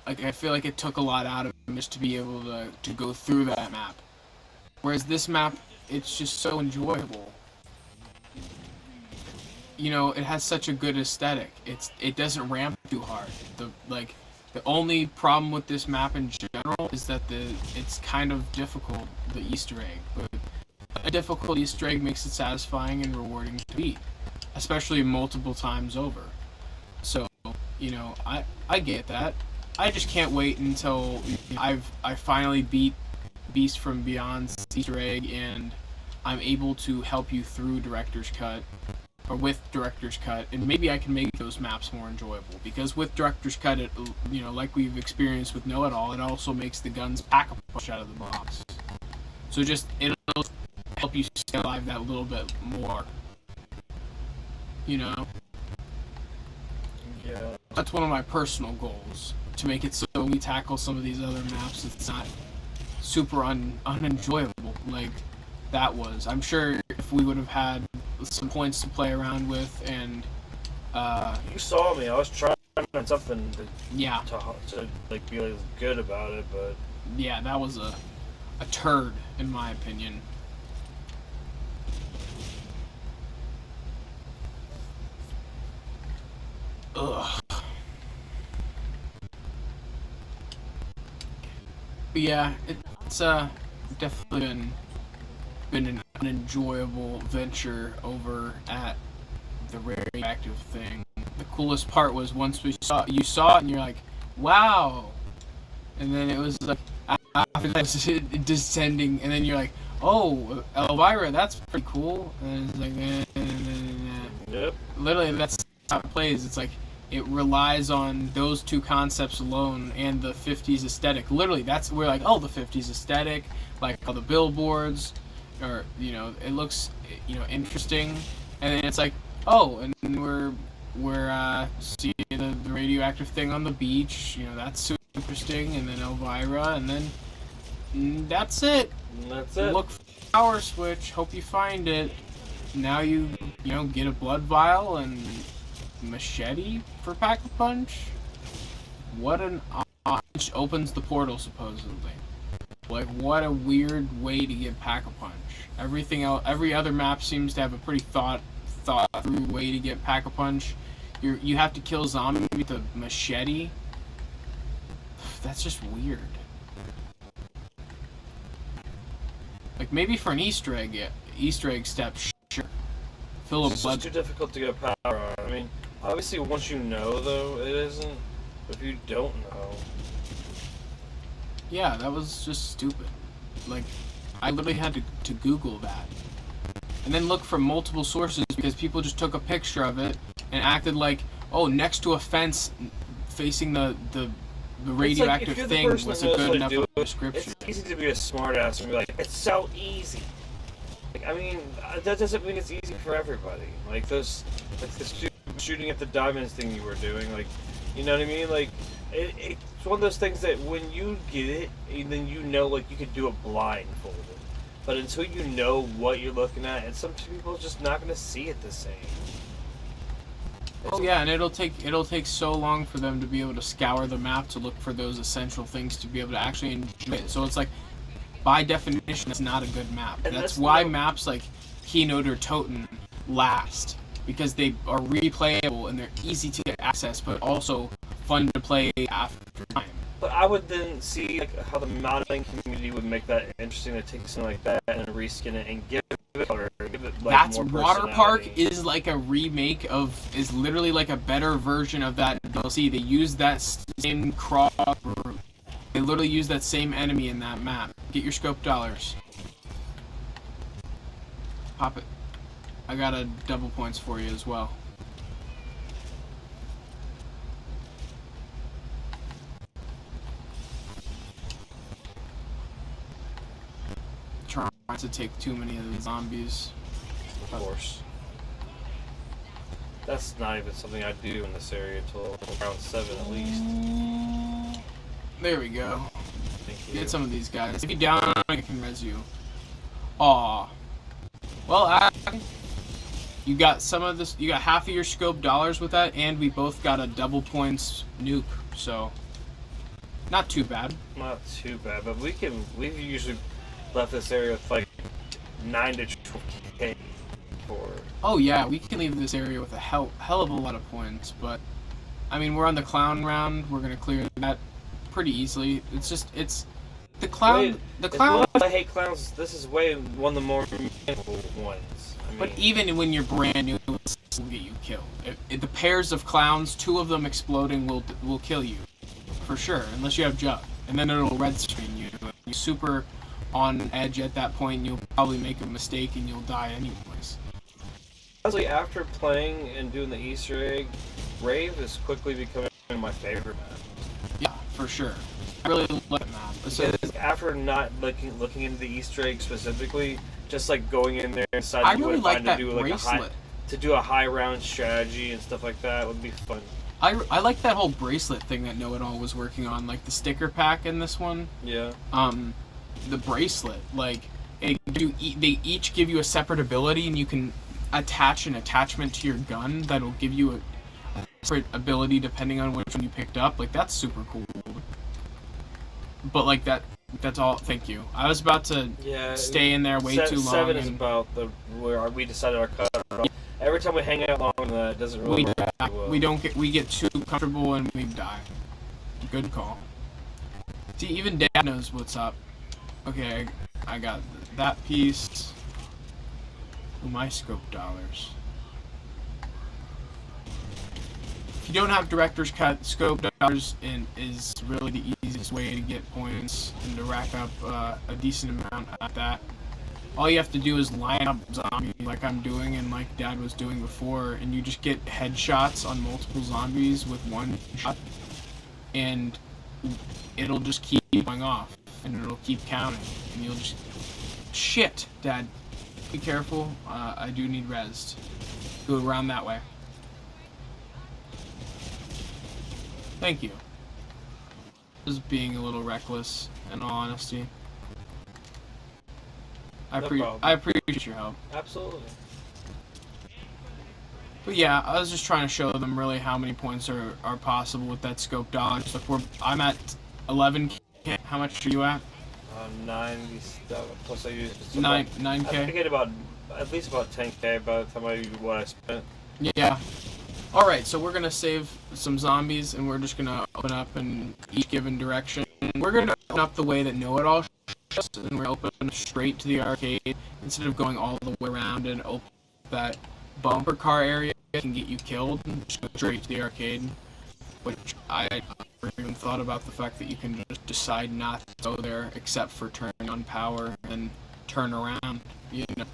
Like, I feel like it took a lot out of me just to be able to go through that map. Whereas this map, it's just so enjoyable. It has such a good aesthetic. It doesn't ramp too hard. The only problem with this map in general is that it's kind of difficult, the Easter egg. But a difficult Easter egg makes it satisfying and rewarding to beat, especially multiple times over. So, I get that. I just can't wait until I finally beat Beast from Beyond's Easter egg and I'm able to help you through Director's Cut. Or with Director's Cut, and maybe I can make those maps more enjoyable, because with Director's Cut, like we've experienced with Know-It-All, it also makes the guns pack a punch out of the box. So it'll help you stay alive that little bit more. You know? Yeah. That's one of my personal goals, to make it so when we tackle some of these other maps, it's not super unenjoyable like that was. I'm sure if we would have had some points to play around with, and You saw me. I was trying something yeah, to like be like, good about it, but yeah, that was a turd in my opinion. Ugh. But yeah, it's definitely been an unenjoyable venture over at the Radioactive Thing. The coolest part was once you saw it and you're like, wow, and then it was like after that it descending, and then you're like, oh, Elvira, that's pretty cool, and it's like, Yep. literally that's how it plays. It's like it relies on those two concepts alone and the 50s aesthetic. Literally, that's we're like, oh, the 50s aesthetic, like all the billboards, or you know, it looks, you know, interesting, and then it's like, oh, and we're seeing the radioactive thing on the beach, you know, that's super interesting, and then Elvira, and then that's it. That's it. Look for the power switch, hope you find it. Now you know, get a blood vial and machete for Pack-a-Punch. What an which opens the portal supposedly. Like, what a weird way to get Pack-a-Punch. Everything else, every other map seems to have a pretty thought through way to get Pack-a-Punch. You have to kill zombies with a machete. That's just weird. Like, maybe for an Easter egg, yeah, Easter egg step, sure. Fill a It's blood. just too difficult to get power on. I mean, obviously once you know though, it isn't. But if you don't know, Yeah, that was just stupid. Like, I literally had to Google that. And then look from multiple sources because people just took a picture of it and acted like, oh, next to a fence facing the radioactive you're the thing person was that a knows good how to enough do it, description. it's easy to be a smartass and be like, it's so easy. Like, I mean, that doesn't mean it's easy for everybody. Like those, like the shooting at the diamonds thing you were doing, like, you know what I mean? Like, it's one of those things that when you get it, and then you know, like, you could do it blindfolded. But until you know what you're looking at, and some people are just not going to see it the same. Oh yeah, and it'll take so long for them to be able to scour the map to look for those essential things to be able to actually enjoy it. So it's like, by definition, it's not a good map. And That's that's why no- maps like Keynote or Totem last, because they are replayable and they're easy to get access, but also fun to play after time. But I would then see like how the modding community would make that interesting to take something like that and reskin it and give it color, give it like That's more Water Park personality. is like a remake is literally like a better version of that DLC. They use that same crawl. They literally use that same enemy in that map. Get your scope dollars. Pop it. I got a double points for you as well. Trying to take too many of the zombies. Of course. That's not even something I do in this area until round 7 at least. There we go. Thank you. Get some of these guys. If you down, I can res you. Aw. Well, you got some of this. You got half of your scope dollars with that, and we both got a double points nuke. So, not too bad. Not too bad, but we've usually left this area with like 9 to 12k for. Oh yeah, we can leave this area with a hell of a lot of points. But I mean, we're on the clown round. We're gonna clear that pretty easily. It's the clown. As much as I hate clowns, this is one of the more meaningful ones. I mean, But even when you're brand new, it will get you killed. If the pairs of clowns, 2 of them exploding will kill you, for sure, unless you have Jug, and then it'll red screen you. You're super on edge at that point, and you'll probably make a mistake and you'll die anyways. honestly, after playing and doing the Easter egg, Rave is quickly becoming my favorite map. Yeah, for sure. I really like that map. So, Because after not looking into the Easter egg specifically, just like going in there and I deciding really what like to that do like bracelet. to do a high round strategy and stuff like that would be fun. I like that whole bracelet thing that Know-It-All was working on, like the sticker pack in this one. Yeah. The bracelet, like they each give you a separate ability, and you can attach an attachment to your gun that'll give you a separate ability depending on which one you picked up. Like that's super cool. But like that's all. Thank you. I was about to stay in there way too long. 7 is about where we decided our cut. Every time we hang out longer than that, it doesn't really work well. We get too comfortable and we die. Good call. See, even Dad knows what's up. Okay, I got that piece. Ooh, my scope dollars. If you don't have director's cut, scope dollars is really the easiest way to get points and to rack up a decent amount at that. All you have to do is line up zombies like I'm doing and like Dad was doing before, and you just get headshots on multiple zombies with one shot, and it'll just keep going off, and it'll keep counting, and you'll just... Shit, Dad. Be careful. I do need res. Go around that way. Thank you. Just being a little reckless, in all honesty. I appreciate your help. Absolutely. But yeah, I was just trying to show them really how many points are possible with that scope dodge. Like I'm at 11k. How much are you at? 90 stuff. Plus I used 9k. I get about at least about 10k by the time I use what I spent. Yeah. All right, so we're gonna save some zombies, and we're just gonna open up in each given direction. We're gonna open up the way that Know-It-All, and we're open straight to the arcade instead of going all the way around and open that bumper car area can get you killed. Just go straight to the arcade, which I never even thought about the fact that you can just decide not to go there except for turn on power and turn around. You know.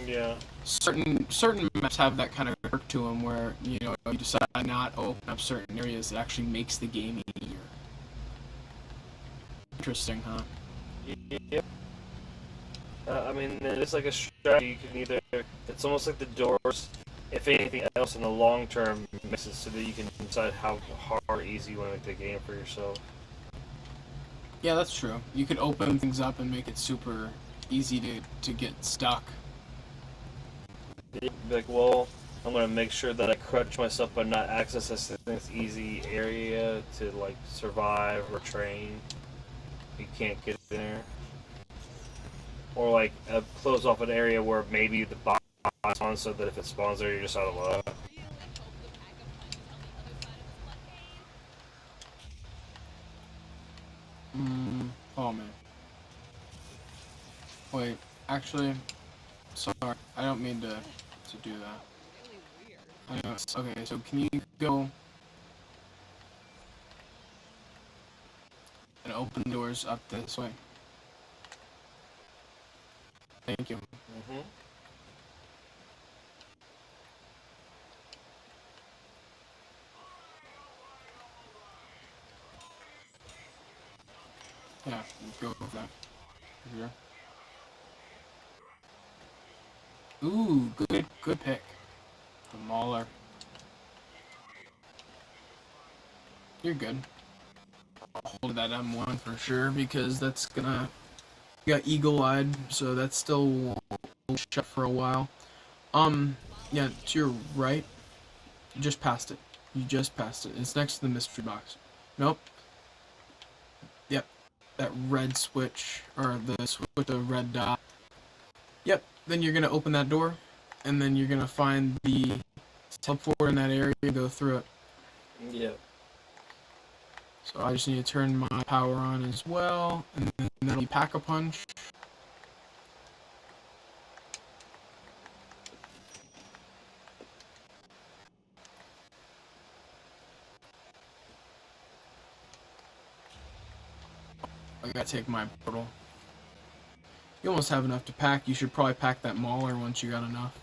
Yeah. Certain maps have that kind of perk to them where you decide not to open up certain areas. It actually makes the game easier. Interesting, huh? Yeah. I mean, it's like a strategy. You can either... It's almost like the doors. If anything else, in the long term, makes it so that you can decide how hard or easy you want to make the game for yourself. Yeah, that's true. You could open things up and make it super easy to get stuck. You'd be like, well, I'm going to make sure that I crutch myself by not accessing this easy area to, like, survive or train. You can't get in there. Or, like, close off an area where maybe the boss spawns so that if it spawns there, you're just out of luck. Oh, man. Wait, actually, sorry. I don't mean to do that. I know. Okay, so can you go and open the doors up this way? Thank you. Mm-hmm. Yeah, go with that. Here. Ooh, good pick. The Mauler. You're good. I'll hold that M1 for sure because that's gonna... You got eagle-eyed, so that's still shut for a while. Yeah, to your right. You just passed it. You just passed it. It's next to the mystery box. Nope. Yep. That red switch, or the switch with the red dot. Yep. Then you're gonna open that door, and then you're gonna find the teleport in that area and go through it. Yep. So I just need to turn my power on as well, and then that'll be Pack-a-Punch. I gotta take my portal. You almost have enough to pack. You should probably pack that Mauler once you got enough.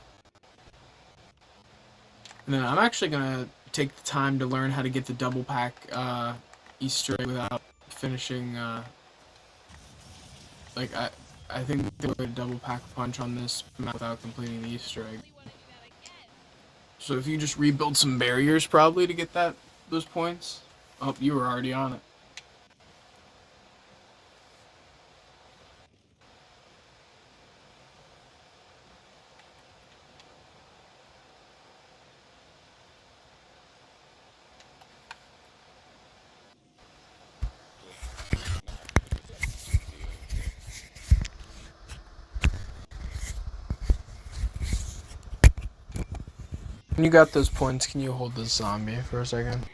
And then I'm actually gonna take the time to learn how to get the double pack Easter egg without finishing. I think they would double pack a punch on this map without completing the Easter egg. So if you just rebuild some barriers probably to get those points. Oh, you were already on it. When you got those points, can you hold this zombie for a second?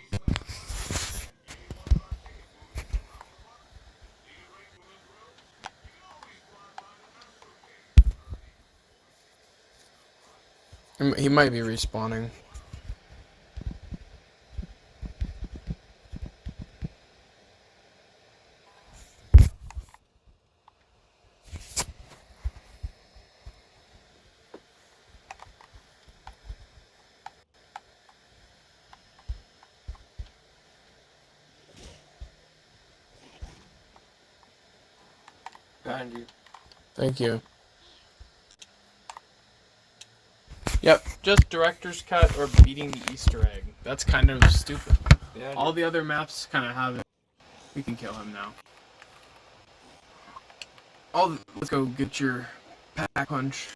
He might be respawning. Behind you. Thank you. Yep, just director's cut or beating the Easter egg. That's kind of stupid. Behind All you. the other maps kind of have it. We can kill him now. Let's go get your pack punch.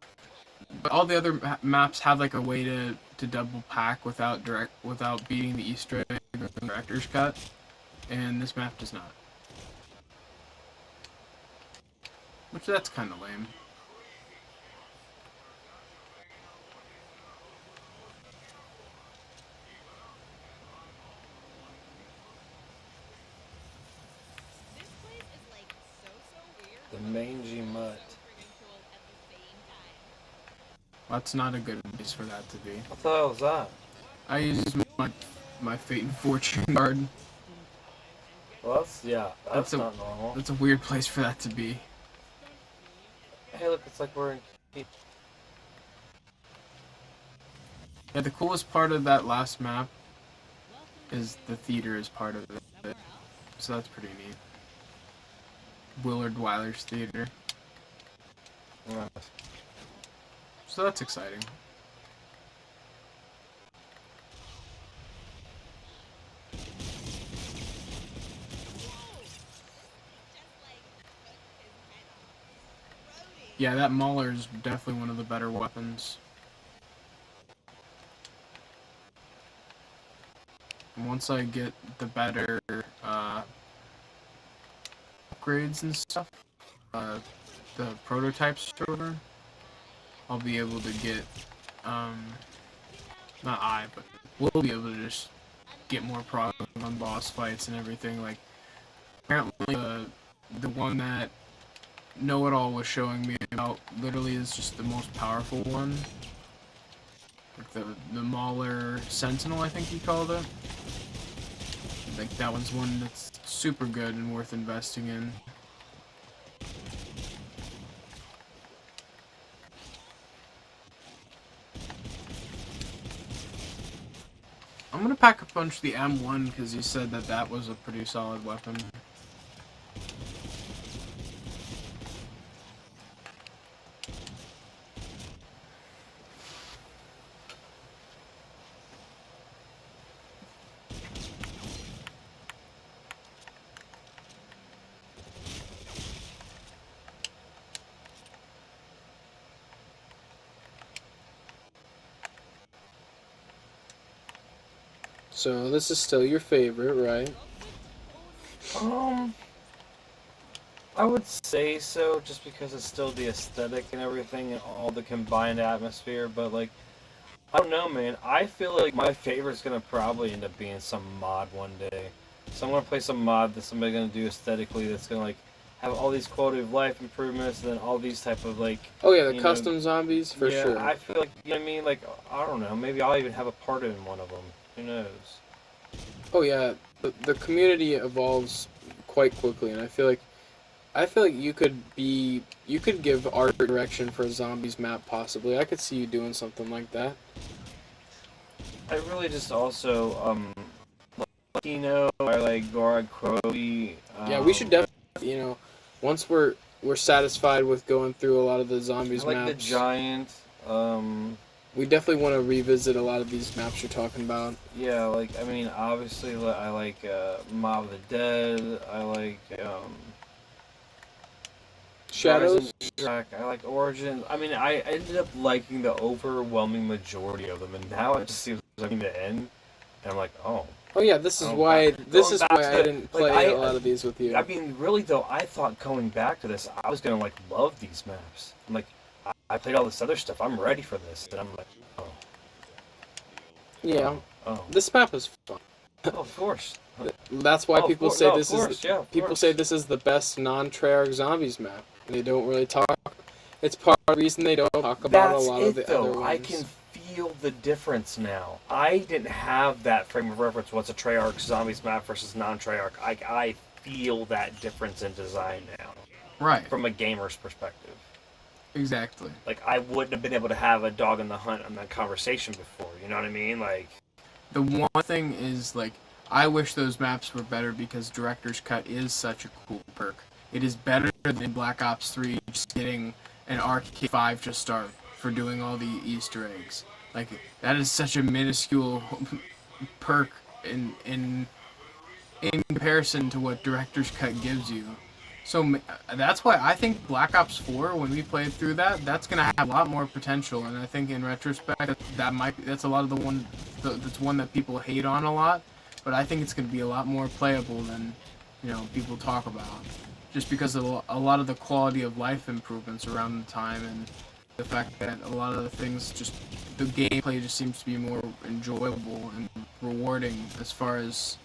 But all the other maps have like a way to double pack without beating the Easter egg or the director's cut, and this map does not. Which that's kind of lame. The mangy mutt. That's not a good place for that to be. What the hell was that? I used my Fate and Fortune card. Well, that's a- not normal. That's a weird place for that to be. Hey, look, it's like we're in. Yeah, the coolest part of that last map is the theater is part of it. So that's pretty neat. Willard Wyler's theater. Nice. So that's exciting. Yeah, that Mauler is definitely one of the better weapons. And once I get the better upgrades and stuff, the prototypes over, I'll be able to get, but we'll be able to just get more progress on boss fights and everything. Like, apparently the one that Know-It-All was showing me about literally is just the most powerful one. Like the Mauler Sentinel, I think he called it. Like, that one's one that's super good and worth investing in. I'm gonna pack a punch the M1 because you said that was a pretty solid weapon. So this is still your favorite, right? I would say so, just because it's still the aesthetic and everything, and all the combined atmosphere. But like, I don't know, man. I feel like my favorite's gonna probably end up being some mod one day. So I'm gonna play some mod that somebody's gonna do aesthetically. That's gonna like have all these quality of life improvements, and then all these type of like. Oh yeah, the custom zombies for yeah, sure. I feel like, you know what I mean. Like, I don't know. Maybe I'll even have a part in one of them. Who knows? Oh yeah, the community evolves quite quickly, and I feel like you could give art direction for a zombies map possibly. I could see you doing something like that. I really just also Latino, I like Gorg Crowy. Yeah, we should definitely, once we're we're satisfied with going through a lot of the I zombies like maps. the giant. We definitely want to revisit a lot of these maps you're talking about. Yeah, like I mean, obviously I like Mob of the Dead. I like Shadows. Track. I like Origins. I mean, I ended up liking the overwhelming majority of them, and now it just seems like the end. And I'm like, oh. Oh yeah, this is Going why. back- This going is back why to I the- didn't like, play a lot of these with you. I mean, really though, I thought going back to this, I was gonna like love these maps. I'm like, I played all this other stuff. I'm ready for this, and I'm like, oh. Yeah, Oh. this map is fun. Oh, of course. That's why Oh, people of say course, this no, of is. course, yeah, of People course. say this is the best non-Treyarch zombies map. They don't really talk. It's part of the reason they don't talk about That's a lot it, of the though. other ones. I can feel the difference now. I didn't have that frame of reference. What's a Treyarch zombies map versus non-Treyarch? I feel that difference in design now, Right. from a gamer's perspective. Exactly. Like, I wouldn't have been able to have a dog in the hunt on that conversation before. You know what I mean? Like, The one thing is, like, I wish those maps were better because Director's Cut is such a cool perk. It is better than Black Ops 3 just getting an RK5 to start for doing all the Easter eggs. Like, that is such a minuscule perk in comparison to what Director's Cut gives you. So that's why I think Black Ops 4, when we played through that, that's gonna have a lot more potential. And I think in retrospect, that's a lot of that's one that people hate on a lot. But I think it's gonna be a lot more playable than people talk about, just because of a lot of the quality of life improvements around the time and the fact that a lot of the things the gameplay just seems to be more enjoyable and rewarding as far as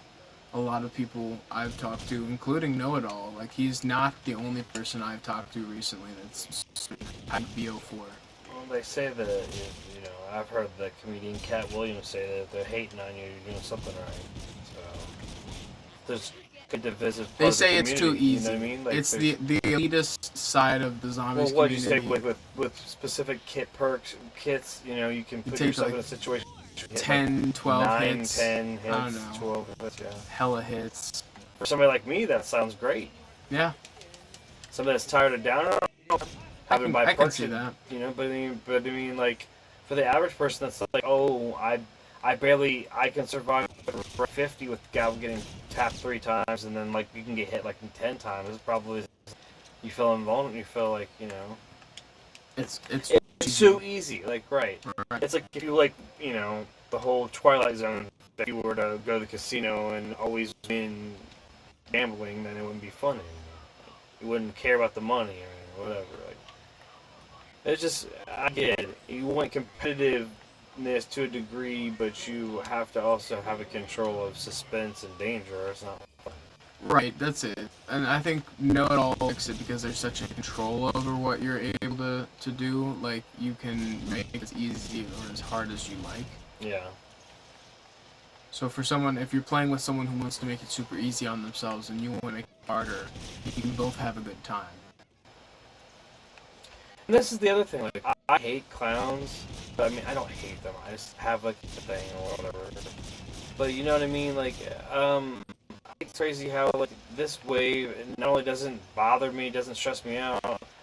a lot of people I've talked to, including Know-It-All. Like, he's not the only person I've talked to recently that's had BO4. well, they say that, you know, I've heard the comedian Cat Williams say that they're hating on you, you're doing something right. So, there's a divisive part They of the say it's too community, easy. You know what I mean? Like, It's there's- the elitist side of the zombies Well, what did you say community. with specific kits, you know, you can put take, yourself like, in a situation. you hit, 10, 12 9, hits. 10 hits, I don't know. 12 hits, yeah. Hella hits. For somebody like me, that sounds great. Yeah, Somebody that's tired of down, having by I can see person, that. you know. But I mean, like, for the average person, that's like, oh, I can survive for 50 with Gal getting tapped 3 times, and then like you can get hit like 10 times. It's probably you feel invulnerable. You feel like, you know. It's So easy, like, right. Right. It's like if you like, you know, the whole Twilight Zone, if you were to go to the casino and always win gambling, then it wouldn't be fun anymore. You wouldn't care about the money or whatever. Like, it's just, I get it. You want competitiveness to a degree, but you have to also have a control of suspense and danger, or it's not fun. Right, that's it. And I think Know-It-All likes it because there's such a control over what you're able to do. Like, you can make it as easy or as hard as you like. Yeah. So if you're playing with someone who wants to make it super easy on themselves and you want to make it harder, you can both have a good time. And this is the other thing, like, I hate clowns, but I mean, I don't hate them, I just have, like, a thing or whatever. But you know what I mean, like, it's crazy how, like, this wave, it not only doesn't bother me, doesn't stress me out,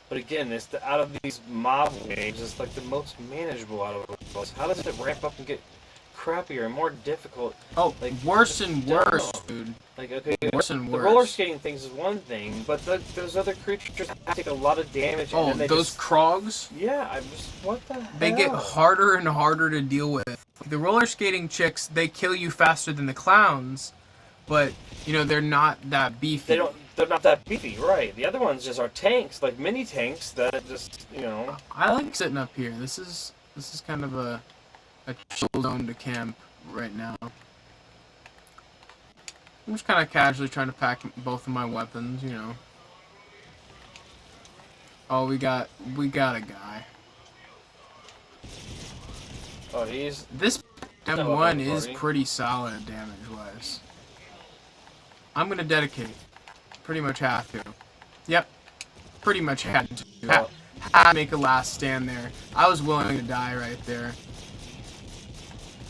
but again, out of these mob waves, it's, like, the most manageable out of all. How does it ramp up and get crappier and more difficult? Oh, Like, worse and worse, dumb. dude. Like, okay, Worse and the worse. roller skating things is one thing, but those other creatures take a lot of damage. Oh, and then they those just, Krogs? yeah, I'm just, what the hell? They get harder and harder to deal with. The roller skating chicks, they kill you faster than the clowns, but, they're not that beefy. They're not that beefy, right? The other ones just are tanks, like mini tanks that just, I like sitting up here. This is kind of a chill zone to camp right now. I'm just kind of casually trying to pack both of my weapons, Oh, we got a guy. Oh, he's This not M1 welcome, is buddy. pretty solid damage-wise. I'm gonna dedicate. Pretty much have to. Yep. Pretty much had to. Had to make a last stand there. I was willing to die right there.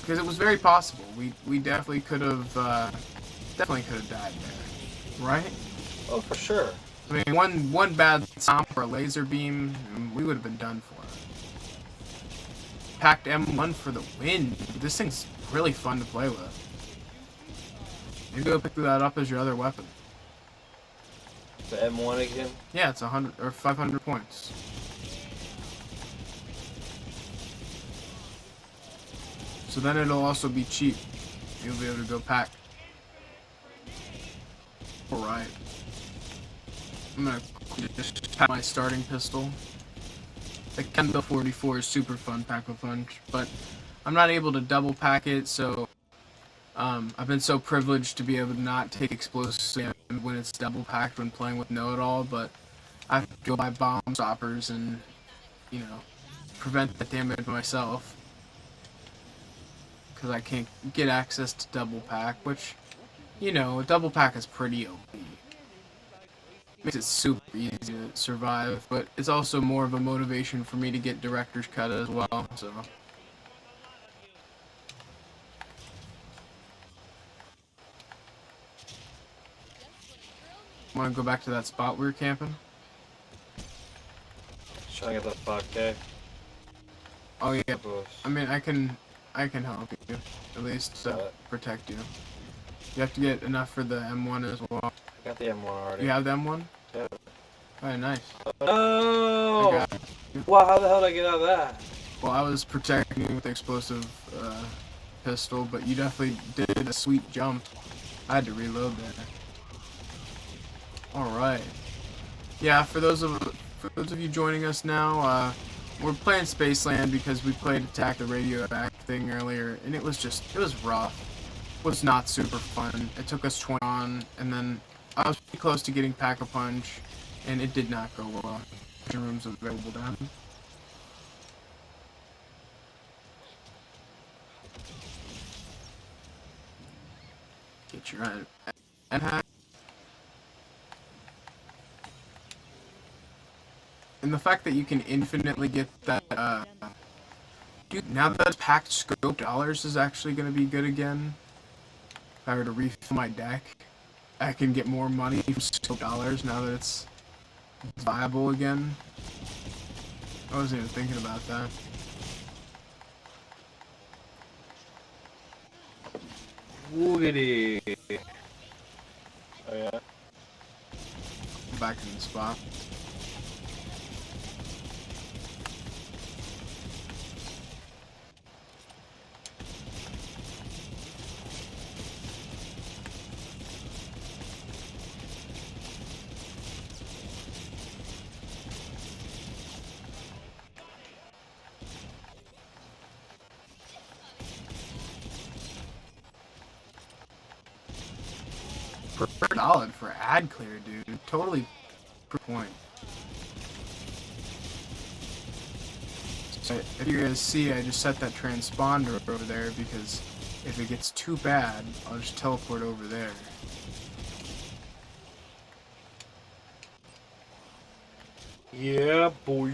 Because it was very possible. We definitely could have died there. Right? oh, for sure. I mean, one bad stomp or a laser beam, and we would have been done for. Packed M1 for the win. This thing's really fun to play with. You go pick that up as your other weapon. The M1 again? Yeah, it's 100 or 500 points. So then it'll also be cheap. You'll be able to go pack. Alright. I'm gonna just pack my starting pistol. The Kendo 44 is super fun, Pack-a-Punch, but I'm not able to double pack it, so I've been so privileged to be able to not take explosive damage when it's double packed when playing with Know-It-All, but I have to go buy bomb stoppers and, you know, prevent that damage myself. Because I can't get access to double pack, which, you know, a double pack is pretty OP. Makes it super easy to survive, but it's also more of a motivation for me to get director's cut as well, so. Want to go back to that spot we were camping? Trying to get that 5K. Oh yeah. I mean, I can help you, at least protect you. You have to get enough for the M1 as well. I got the M1 already. You have the M1? Yeah. Alright, nice. Oh! Wow, how the hell did I get out of that? Well, I was protecting you with the explosive pistol, but you definitely did a sweet jump. I had to reload there. Alright. Yeah, for those of you joining us now, we're playing Spaceland because we played Attack the Radioactive Thing earlier, and it was rough. It was not super fun. It took us 20 on, and then I was pretty close to getting Pack-a-Punch, and it did not go well. Rooms available down. Get your and the fact that you can infinitely get that, dude, now that packed scope dollars is actually going to be good again. If I were to refill my deck, I can get more money from scope dollars now that it's viable again. I wasn't even thinking about that. Woody. Oh yeah. Back in the spot. Solid for ad clear, dude. Totally per point. So if you're gonna see, I just set that transponder over there because if it gets too bad, I'll just teleport over there. Yeah, boy.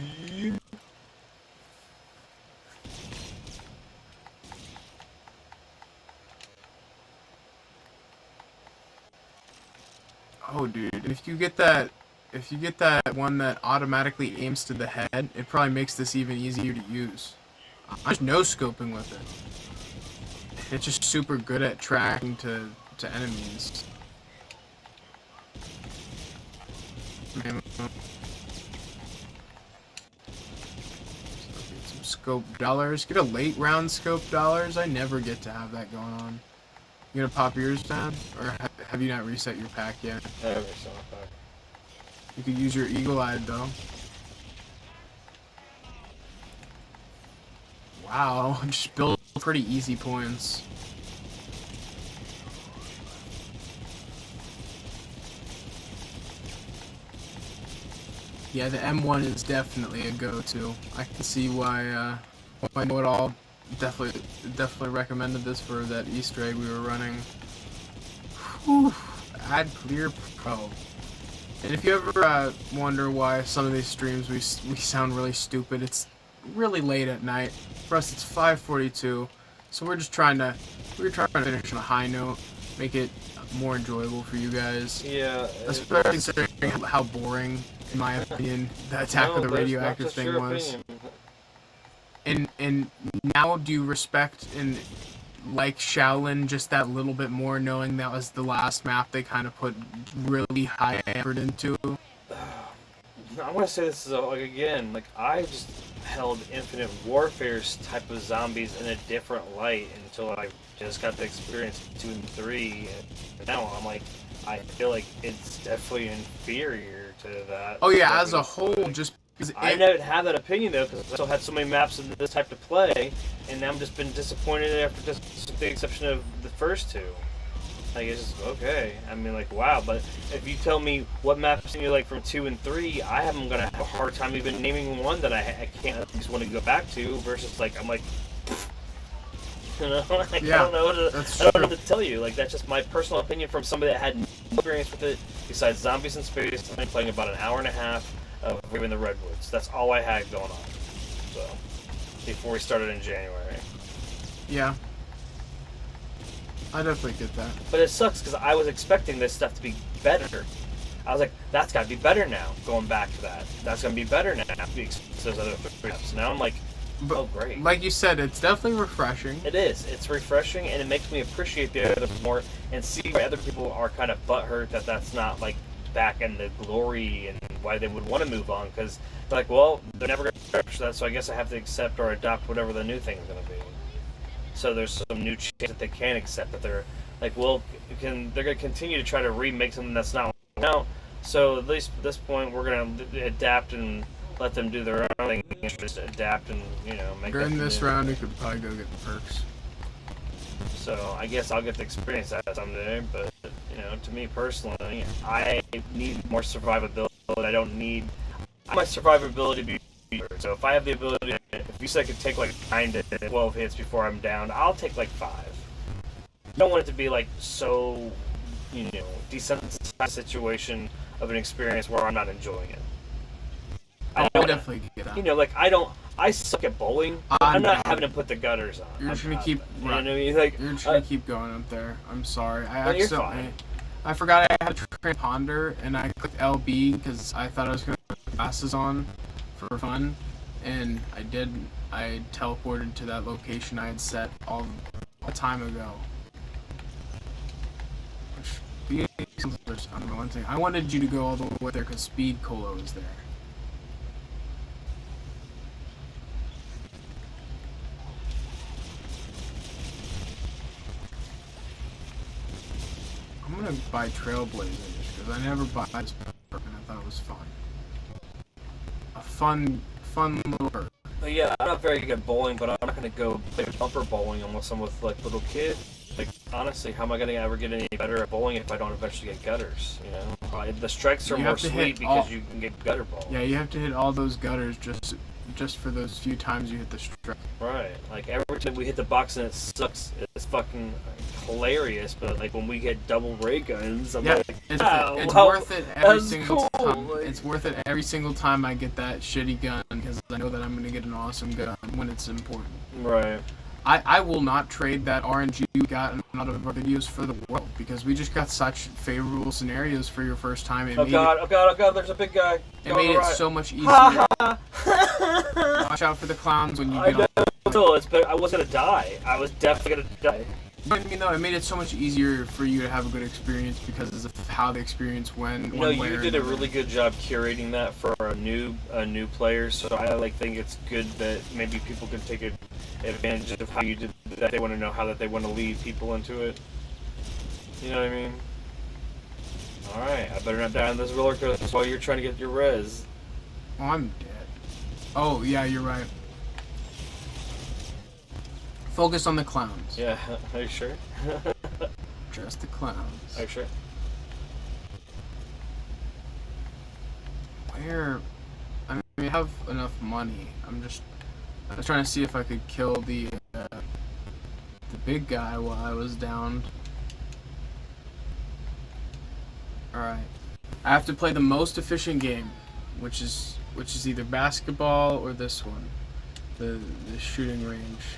Oh, dude, if you get that one that automatically aims to the head, it probably makes this even easier to use. I'm just no-scoping with it. It's just super good at tracking to enemies. Get some scope dollars. Get a late round scope dollars. I never get to have that going on. You gonna pop yours down? Or have you not reset your pack yet? I haven't reset my pack. You could use your eagle-eyed though. Wow, just build pretty easy points. Yeah, the M1 is definitely a go-to. I can see why Know-It-All definitely recommended this for that Easter egg we were running. Whew, Ad Clear Pro. And if you ever wonder why some of these streams we sound really stupid, it's really late at night. For us, it's 5:42, so we're trying to finish on a high note, make it more enjoyable for you guys. Yeah. Especially considering how boring, in my opinion, the Attack of the Radioactive Thing was. And now do you respect and like Shaolin just that little bit more, knowing that was the last map they kind of put really high effort into? I want to say this is again, I just held Infinite Warfare's type of zombies in a different light until I just got to experience 2 and 3, and now I'm like, I feel like it's definitely inferior to that. Oh yeah, as a whole, just because I didn't have that opinion though, because I still had so many maps in this type to play, and now I'm just been disappointed after just the exception of the first 2. It's just, okay. I mean, wow, but if you tell me what maps you like from 2 and 3, I am going to have a hard time even naming one that I can't at least want to go back to, versus, I'm like, you know, I don't know what to tell you. That's just my personal opinion from somebody that had no experience with it, besides Zombies in Space, and playing about an hour and a half of Raving the Redwoods. That's all I had going on, so, before we started in January. Yeah. I definitely get that. But it sucks because I was expecting this stuff to be better. I was like, that's got to be better now. Going back to that, that's going to be better now. Those other 3 maps. Now I'm like, oh great. Like you said, it's definitely refreshing. It is. It's refreshing, and it makes me appreciate the other more and see why other people are kind of butthurt that that's not back in the glory and why they would want to move on, because they're like, well, they're never going to refresh that, so I guess I have to accept or adopt whatever the new thing is going to be. So there's some new change that they can accept, that they're like, well, they're going to continue to try to remake something that's not out. So at least at this point, we're going to adapt and let them do their own thing. Just adapt and make. During this round, you could probably go get the perks. So I guess I'll get to experience that someday. But to me personally, I need more survivability. I don't need my survivability to be. So if I have the ability, if you said I could take 9 to 12 hits before I'm down, I'll take 5. I don't want it to be so, desensitized situation of an experience where I'm not enjoying it. I definitely get that. I suck at bowling. I'm not having to put the gutters on. You're just gonna keep. You know what I mean? You're just gonna keep going up there. I'm sorry. You're fine. I forgot I had a transponder and I clicked LB because I thought I was gonna put glasses on for fun, and I did. I teleported to that location I had set a time ago. One thing I wanted you to go all the way there because Speed Cola was there. I'm gonna buy Trailblazer just because I never bought this perk and I thought it was fun. A fun little perk. But yeah, I'm not very good at bowling, but I'm not gonna go play bumper bowling unless I'm with little kids. Honestly, how am I gonna ever get any better at bowling if I don't eventually get gutters? The strikes are more sweet because you can get gutter balls. Yeah, you have to hit all those gutters just for those few times you hit the strike. Right. Every time we hit the box and it sucks, it's fucking hilarious. But when we get double ray guns, I'm it's worth it every single time. It's worth it every single time I get that shitty gun because I know that I'm gonna get an awesome gun when it's important. Right. I will not trade that RNG you got in a lot of our videos for the world because we just got such favorable scenarios for your first time. Oh god, there's a big guy. It made it so much easier. Watch out for the clowns when you get on. I was gonna die. I was definitely gonna die. You know what I mean, though? It made it so much easier for you to have a good experience because of how the experience went. You did a really good job curating that for a new player. So I think it's good that maybe people can take advantage of how you did that. They want to know how that they want to lead people into it. You know what I mean? All right, I better not die on this roller coaster while you're trying to get your res. Oh, I'm dead. Oh yeah, you're right. Focus on the clowns. Yeah, are you sure? Just the clowns. Are you sure? Where? I have enough money. I was trying to see if I could kill the big guy while I was downed. Alright. I have to play the most efficient game, which is either basketball or this one. The shooting range.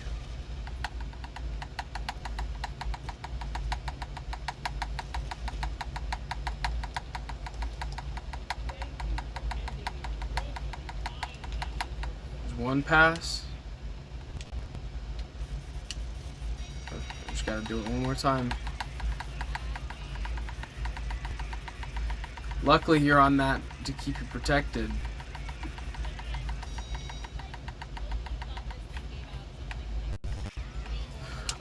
one pass. Just gotta do it one more time. Luckily, you're on that to keep you protected.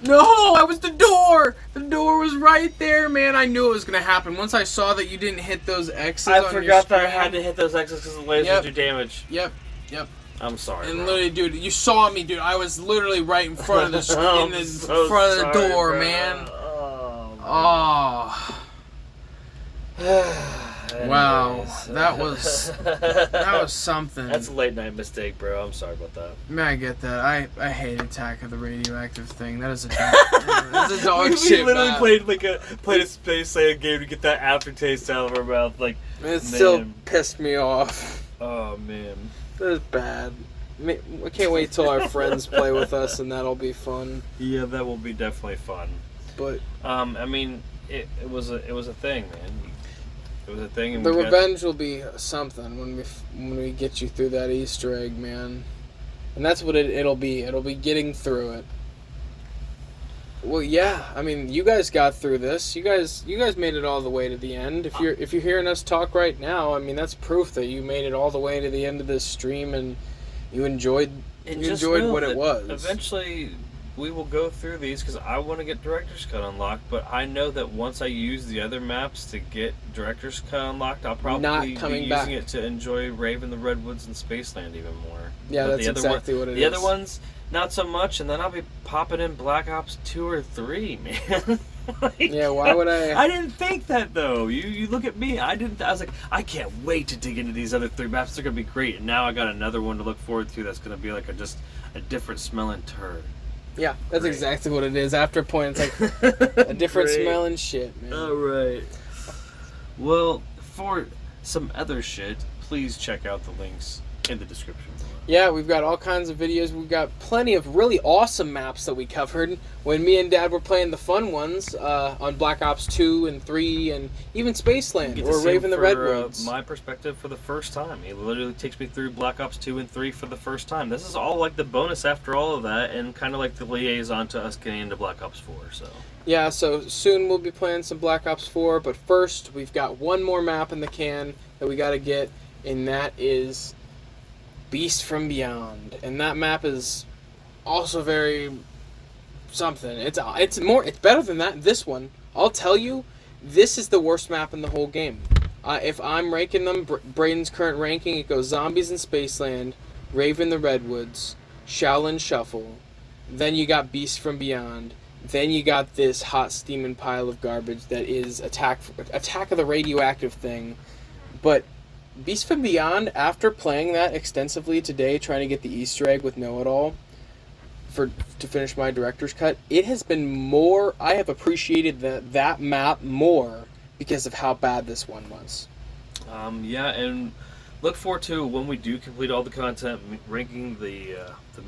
No, that was the door! The door was right there, man. I knew it was gonna happen. Once I saw that you didn't hit those X's I on your forgot that I screen. had to hit those X's because the lasers Yep. do damage. Yep. I'm sorry, And bro. literally, dude, you saw me, dude. I was literally right in front of the I'm in the so front of the sorry, door, bro. man. Oh. Oh, wow, Anyways. that was something. That's a late night mistake, bro. I'm sorry about that. Man, I get that. I hate Attack of the Radioactive Thing. That is a dog, that's a dog shit. We literally map. played a Space Saiyan game to get that aftertaste out of our mouth. Like, It still man. pissed me off. Oh man. That was bad. I can't wait till our friends play with us, and that'll be fun. Yeah, that will be definitely fun. But I mean, it was a thing, man. It was a thing. And the we got- revenge will be something when we get you through that Easter egg, man. And that's what it'll be. It'll be getting through it. Well, yeah. I mean, you guys got through this. You guys made it all the way to the end. If you're hearing us talk right now, I mean, that's proof that you made it all the way to the end of this stream and you enjoyed And you just enjoyed know what it that was. Eventually, we will go through these because I want to get Director's Cut unlocked. But I know that once I use the other maps to get Director's Cut unlocked, I'll probably Not be coming using back. it to enjoy Raven, the Redwoods, and Spaceland even more. Yeah, But that's the other exactly what it is. The other ones, not so much. And then I'll be popping in Black Ops 2 or 3, man. Like, Yeah, why would I? I didn't think that though. You look at me. I was like, I can't wait to dig into these other 3 maps. They're gonna be great. And now I got another one to look forward to. That's gonna be like just a different smelling turd. Yeah, that's Great. exactly what it is. After a point, it's like a different Great. smelling shit, man. All right. Well, for some other shit, please check out the links in the description below. Yeah, we've got all kinds of videos. We've got plenty of really awesome maps that we covered when me and Dad were playing the fun ones on Black Ops 2 and 3 and even Spaceland Get to or see Raven the for, Redwoods. my perspective for the first time. He literally takes me through Black Ops 2 and 3 for the first time. This is all like the bonus after all of that and kind of like the liaison to us getting into Black Ops 4. So Yeah, so soon we'll be playing some Black Ops 4, but first we've got one more map in the can that we got to get, and that is Beast from Beyond. And that map is also very something. It's better than this one. I'll tell you, this is the worst map in the whole game. If I'm ranking them, Braden's current ranking, it goes Zombies in Spaceland, Raven the Redwoods, Shaolin Shuffle, then you got Beast from Beyond, then you got this hot steaming pile of garbage that is Attack of the Radioactive Thing. But Beast from Beyond, after playing that extensively today, trying to get the Easter egg with Know-It-All to finish my director's cut, it has been more. I have appreciated that map more because of how bad this one was. yeah, and look forward to when we do complete all the content, ranking the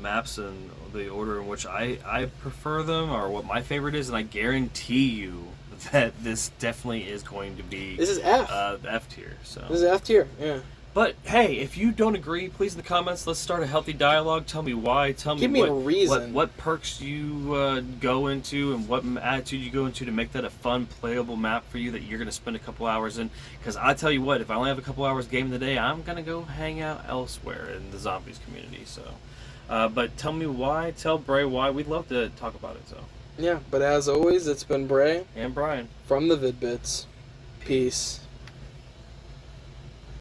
maps and the order in which I prefer them, or what my favorite is, and I guarantee you that this definitely is going to be This is F. F tier. So, This is F tier. Yeah. but hey, if you don't agree, please in the comments, let's start a healthy dialogue. Tell me why. Tell Give me me a reason. what perks you go into and what attitude you go into to make that a fun, playable map for you that you're going to spend a couple hours in. Because I tell you what, if I only have a couple hours game in the day, I'm going to go hang out elsewhere in the zombies community. So, but tell me why. Tell Bray why. We'd love to talk about it. So. Yeah, but as always, it's been Bray And Brian. from the Vid-Bits. Peace.